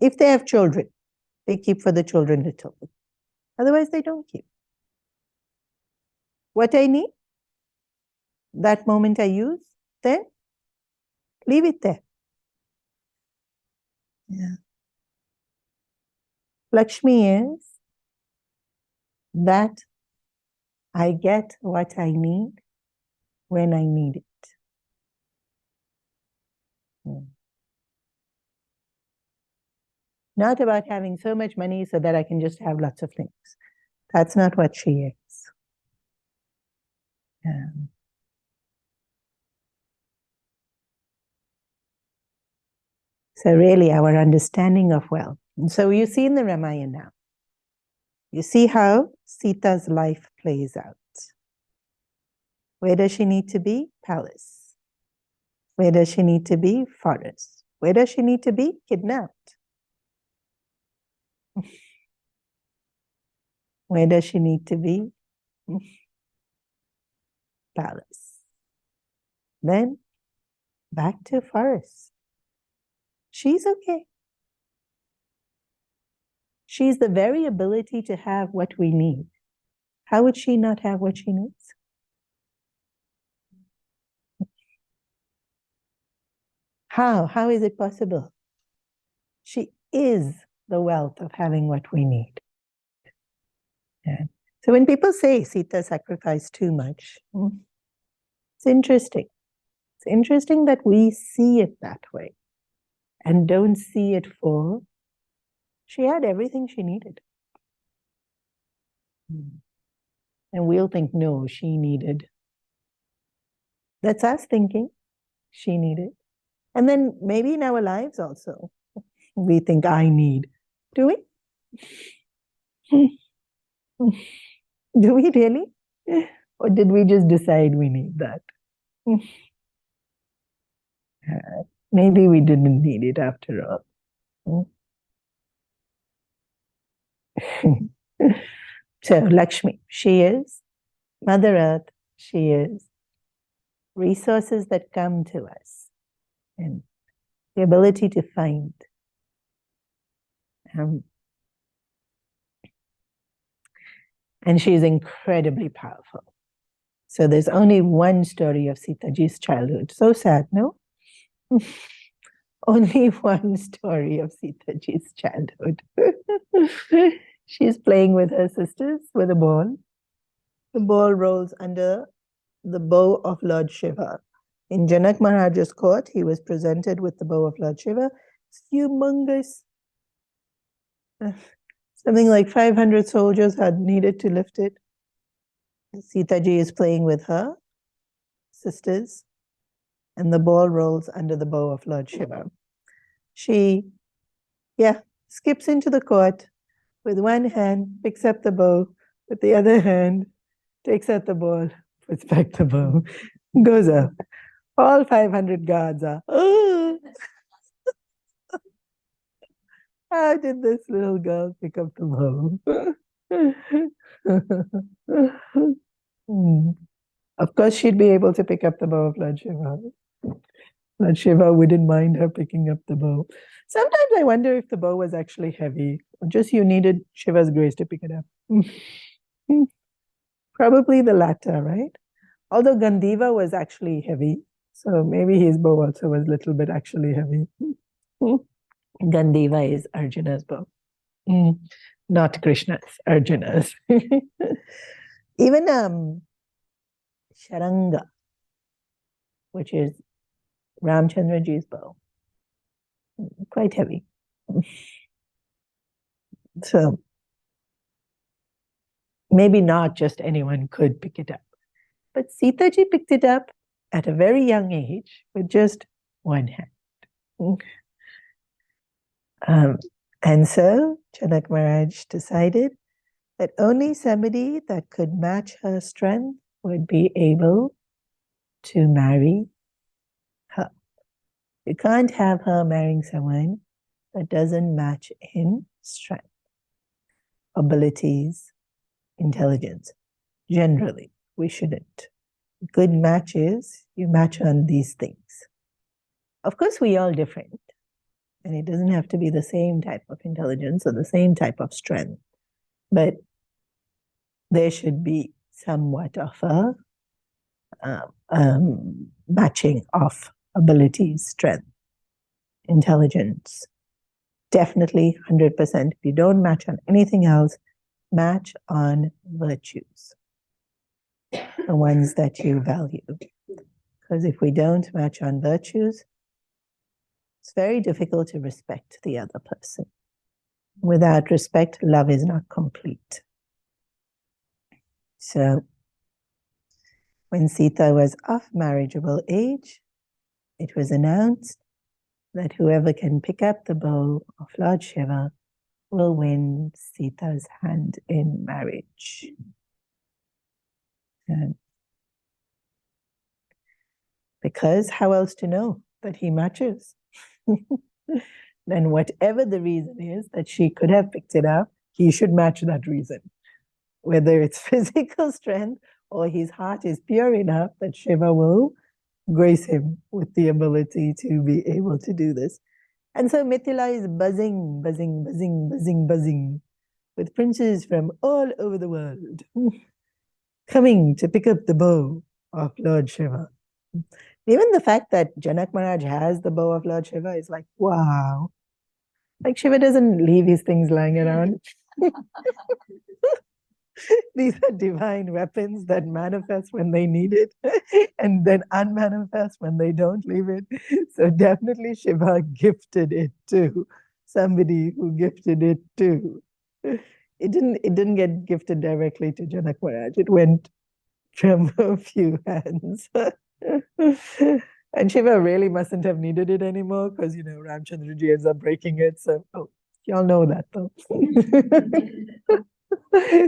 If they have children, they keep for the children little. Otherwise, they don't keep. What I need, that moment I use, then leave it there. Yeah. Lakshmi is that I get what I need when I need it. Not about having so much money so that I can just have lots of things. That's not what she is. So really our understanding of wealth. And so you see in the Ramayana now, you see how Sita's life plays out. Where does she need to be? Palace. Where does she need to be? Forest. Where does she need to be? Kidnapped. Where does she need to be? Palace. Then back to forest. She's okay. She's the very ability to have what we need. How would she not have what she needs? How? How is it possible? She is the wealth of having what we need. Yeah. So when people say Sita sacrificed too much, it's interesting. It's interesting that we see it that way and don't see it for she had everything she needed. And we'll think, no, she needed. That's us thinking she needed. And then maybe in our lives also, we think I need. Do we? Do we really? Or did we just decide we need that? Maybe we didn't need it after all. So Lakshmi, she is. Mother Earth, she is. Resources that come to us. And the ability to find. And she is incredibly powerful. So there's only one story of Sitaji's childhood. So sad, no? Only one story of Sitaji's childhood. She's playing with her sisters with a ball. The ball rolls under the bow of Lord Shiva. In Janak Maharaj's court, he was presented with the bow of Lord Shiva. It's humongous. Something like 500 soldiers had needed to lift it. Sitaji is playing with her sisters, and the ball rolls under the bow of Lord Shiva. She, skips into the court with one hand, picks up the bow, with the other hand, takes out the ball, puts back the bow, goes up. All 500 guards are, oh! How did this little girl pick up the bow? Of course, she'd be able to pick up the bow of Lord Shiva. Lord Shiva wouldn't mind her picking up the bow. Sometimes I wonder if the bow was actually heavy, or just you needed Shiva's grace to pick it up. Probably the latter, right? Although Gandiva was actually heavy, so maybe his bow also was a little bit actually heavy. Gandiva is Arjuna's bow, not Krishna's, Arjuna's. Even Sharanga, which is Ramchandraji's bow, quite heavy. So maybe not just anyone could pick it up. But Sitaji picked it up at a very young age with just one hand. And so Janak Maharaj decided that only somebody that could match her strength would be able to marry her. You can't have her marrying someone that doesn't match in strength, abilities, intelligence. Generally, we shouldn't. Good matches, you match on these things. Of course, we are different. And it doesn't have to be the same type of intelligence or the same type of strength. But there should be somewhat of a matching of abilities, strength, intelligence. Definitely 100%. If you don't match on anything else, match on virtues, the ones that you value. Because if we don't match on virtues, it's very difficult to respect the other person. Without respect, love is not complete. So, when Sita was of marriageable age, it was announced that whoever can pick up the bow of Lord Shiva will win Sita's hand in marriage. And because how else to know that he matches? Then whatever the reason is that she could have picked it up, he should match that reason. Whether it's physical strength or his heart is pure enough that Shiva will grace him with the ability to be able to do this. And so Mithila is buzzing, buzzing, buzzing, buzzing, buzzing with princes from all over the world coming to pick up the bow of Lord Shiva. Even the fact that Janak Maharaj has the bow of Lord Shiva is like, wow. Like Shiva doesn't leave his things lying around. These are divine weapons that manifest when they need it and then unmanifest when they don't leave it. So definitely Shiva gifted it to somebody who gifted it to. It didn't get gifted directly to Janak Maharaj. It went from a few hands. And Shiva really mustn't have needed it anymore because, Ramchandraji ends up breaking it. So, y'all know that though.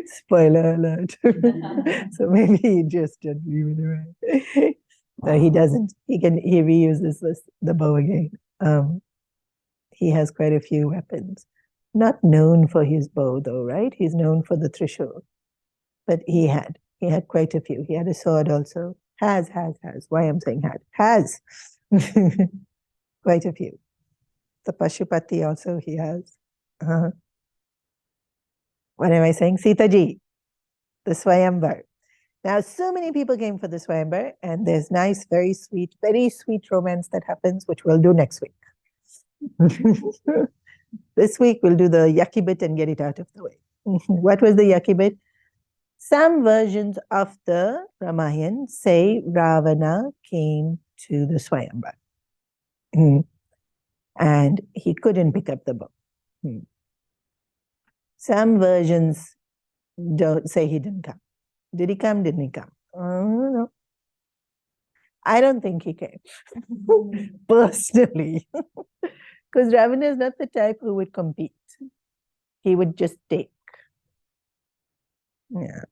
Spoiler alert. So maybe he just didn't leave it around. So he doesn't. He reuses the bow again. He has quite a few weapons. Not known for his bow though, right? He's known for the Trishul. But he had quite a few. He had a sword also. Has. Why I'm saying had. Has. Quite a few. The Pashupati also he has. What am I saying? Sita ji, the Swayamvar. Now, so many people came for the Swayamvar, and there's nice, very sweet romance that happens, which we'll do next week. This week, we'll do the yucky bit and get it out of the way. What was the yucky bit? Some versions of the Ramayana say Ravana came to the Swayamvar. And he couldn't pick up the bow. Some versions don't say he didn't come. Did he come? Didn't he come? I don't know. I don't think he came. Personally. Because Ravana is not the type who would compete. He would just take. Yeah.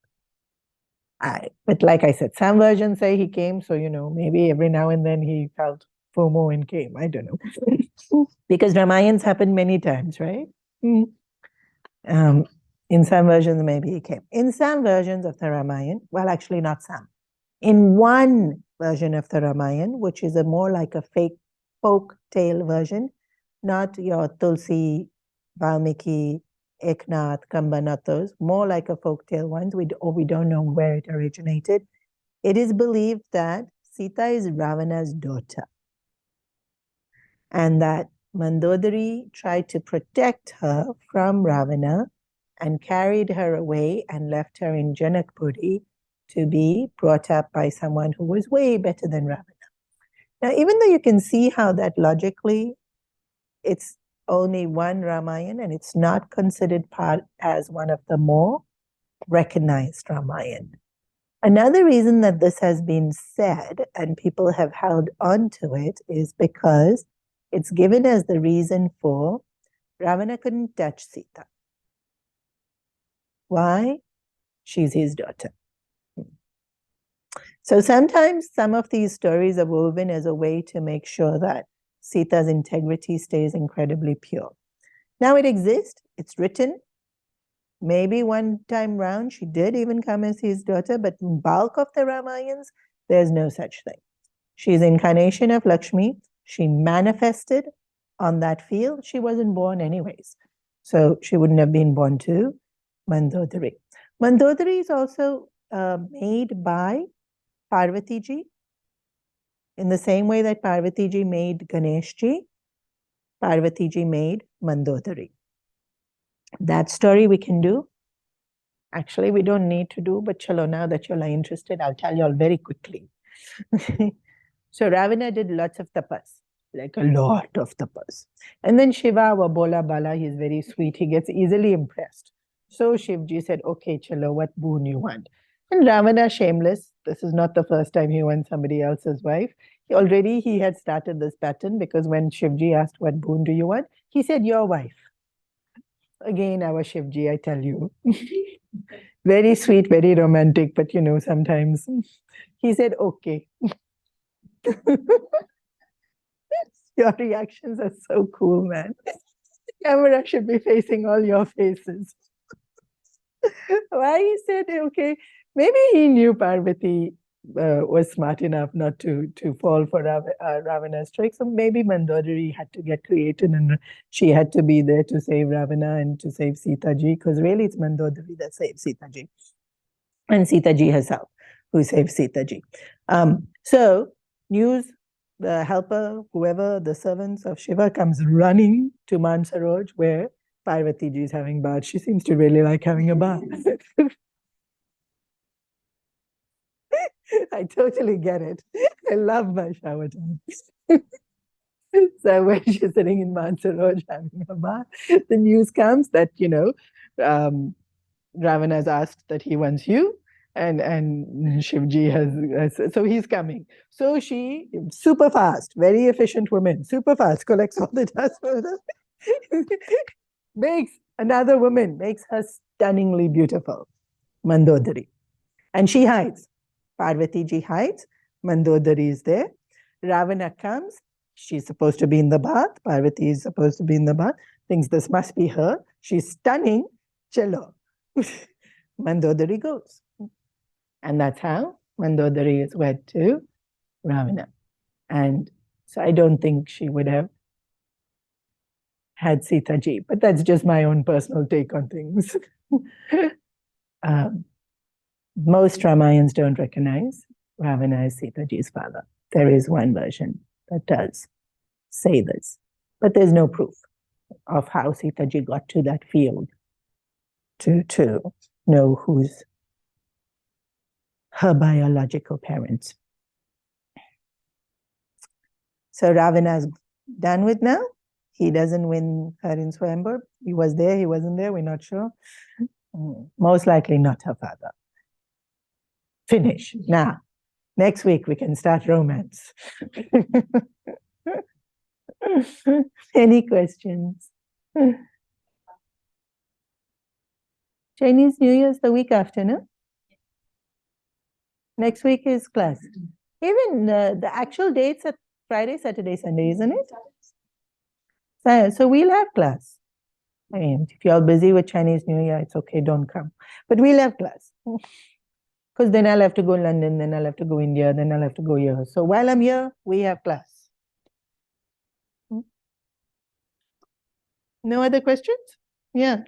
But like I said, some versions say he came, so maybe every now and then he felt FOMO and came. I don't know. Because Ramayans happened many times, right? In some versions, maybe he came. In some versions of the Ramayana, well, actually not some. In one version of the Ramayana, which is more like a fake folk tale version, not your Tulsi, Valmiki, Eknath, Kamba, not those, more like a folk tale ones, we don't know where it originated. It is believed that Sita is Ravana's daughter and that Mandodari tried to protect her from Ravana and carried her away and left her in Janakpuri to be brought up by someone who was way better than Ravana. Now, even though you can see how that logically, it's only one Ramayana and it's not considered part as one of the more recognized Ramayana. Another reason that this has been said and people have held on to it is because it's given as the reason for Ravana couldn't touch Sita. Why? She's his daughter. So sometimes some of these stories are woven as a way to make sure that Sita's integrity stays incredibly pure. Now it exists, it's written. Maybe one time round she did even come as his daughter, but in bulk of the Ramayans, there's no such thing. She's incarnation of Lakshmi. She manifested on that field. She wasn't born anyways. So she wouldn't have been born to Mandodari. Mandodari is also made by Parvati ji. In the same way that Parvati ji made Ganesh ji, Parvati ji made Mandodari. That story we can do. Actually, we don't need to do, but chalo, now that you're interested, I'll tell you all very quickly. So Ravana did lots of tapas, like a lot of tapas. And then Shiva, Vabola Bala, he's very sweet. He gets easily impressed. So Shivji said, okay, chalo, what boon you want? And Ravana, shameless, this is not the first time he wants somebody else's wife. He had started this pattern because when Shivji asked, what boon do you want? He said, your wife. Again, our Shivji, I tell you. Very sweet, very romantic, but sometimes he said, okay. Your reactions are so cool, man. The camera should be facing all your faces. Why he said, okay, maybe he knew Parvati was smart enough not to fall for Ravana's trick. So maybe Mandodari had to get created and she had to be there to save Ravana and to save Sita ji, because really it's Mandodari that saves Sita ji. And Sita ji herself who saves Sita ji. So news the helper, whoever, the servants of Shiva comes running to Mansaroj where Parvati ji is having bath. She seems to really like having a bath. I totally get it. I love my shower time. So when she's sitting in Mansaroj having a bath, the news comes that, Ravana has asked that he wants you, and Shivji has, so he's coming. So she, super fast, very efficient woman, super fast, collects all the dust for her, makes another woman, makes her stunningly beautiful, Mandodari. And she hides. Parvati ji hides, Mandodari is there. Ravana comes, she's supposed to be in the bath, Parvati is supposed to be in the bath, thinks this must be her, she's stunning, cello. Mandodari goes. And that's how Mandodari is wed to Ravana. And so I don't think she would have had Sita ji, but that's just my own personal take on things. Most Ramayans don't recognize Ravana as Sita ji's father. There is one version that does say this, but there's no proof of how Sita ji got to that field to know who's her biological parents. So Ravana's done with now. He doesn't win her in Swayambur. He was there, he wasn't there, we're not sure. Most likely not her father. Finish. Now, next week we can start romance. Any questions? Chinese New Year is the week after, no? Next week is class. Even the actual dates are Friday, Saturday, Sunday, isn't it? So we'll have class. I mean, if you're busy with Chinese New Year, it's okay, don't come. But we'll have class. Because then I'll have to go London, then I'll have to go India, then I'll have to go here. So while I'm here, we have class. No other questions? Yeah.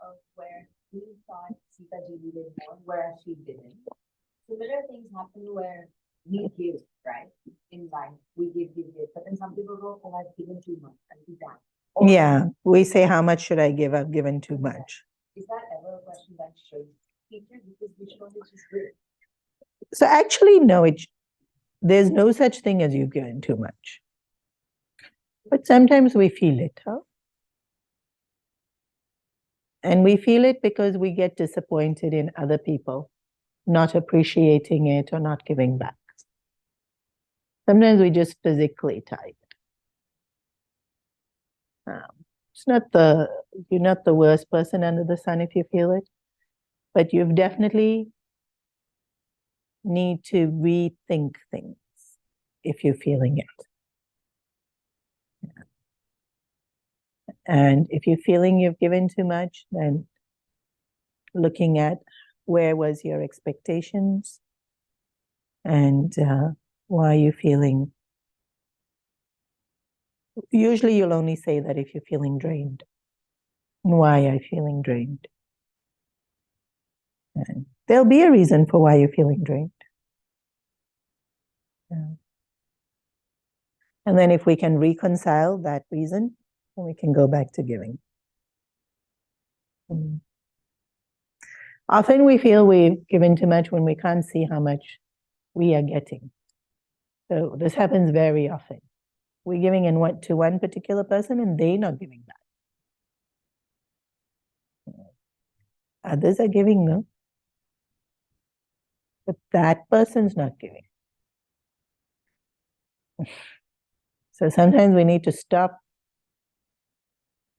Of where we thought Sita ji needed more, whereas she didn't. Similar things happen where we give, right? In life, we give. But then some people go, oh, I've given too much, I'll be done. Yeah, we say, how much should I give? I've given too much. Is that ever a question that should teacher? Because we should always just give. So actually, no, there's no such thing as you've given too much. But sometimes we feel it, huh? And we feel it because we get disappointed in other people, not appreciating it or not giving back. Sometimes we just physically tired. You're not the worst person under the sun if you feel it, but you've definitely need to rethink things if you're feeling it. And if you're feeling you've given too much, then looking at where was your expectations and why are you feeling. Usually you'll only say that if you're feeling drained. Why are you feeling drained? And there'll be a reason for why you're feeling drained. Yeah. And then if we can reconcile that reason, then we can go back to giving. Often we feel we've given too much when we can't see how much we are getting. So this happens very often. We're giving to one particular person and they're not giving back. Others are giving, no? But that person's not giving. So sometimes we need to stop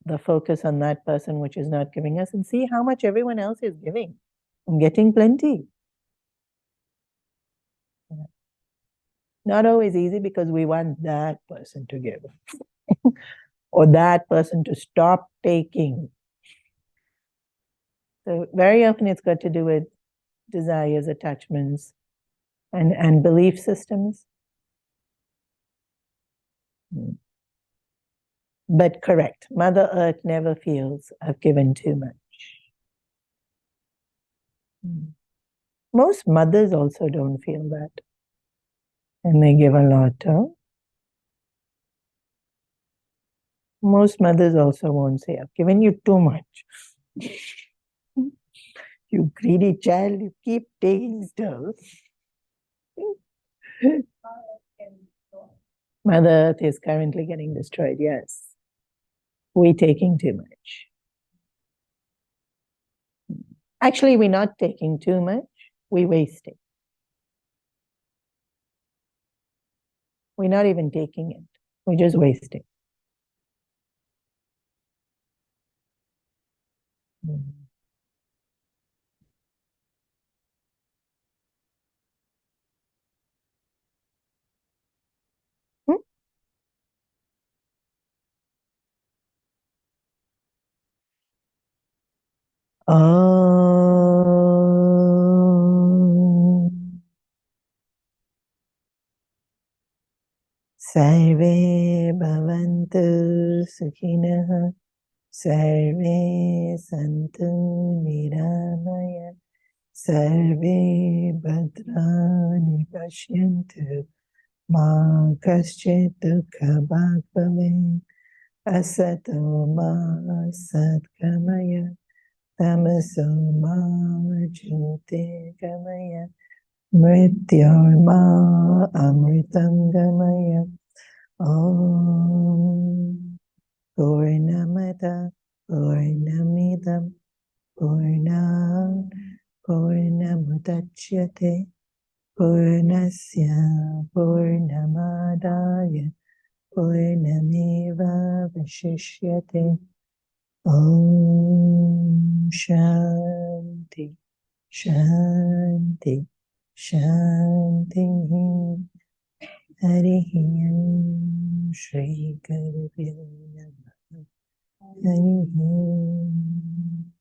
the focus on that person which is not giving us and see how much everyone else is giving. I'm getting plenty. Not always easy because we want that person to give or that person to stop taking. So very often it's got to do with desires, attachments, and belief systems. But correct, Mother Earth never feels I've given too much. Most mothers also don't feel that. and they give a lot of. Most mothers also won't say, I've given you too much. You greedy child, you keep taking stuff. Mother Earth is currently getting destroyed, yes. We're taking too much. Actually, we're not taking too much, we're wasting. We're not even taking it, we're just wasting. Hmm? Sarve bhavantu sukhinah, sarve santu niramaya, sarve bhadrani pashyantu, ma kaschit dukha bhag bhavet, asato ma satgamaya, tamaso ma jyotirgamaya, mrityorma amritam gamaya. Om Purnamada Purnamidam Purnam Purnamudachyate Purnasya Purnamadaya Purnameva Vishishyate. Om Shanti Shanti Shanti. Harihi Om Shri Gurubhyo Namah. Harihi Om.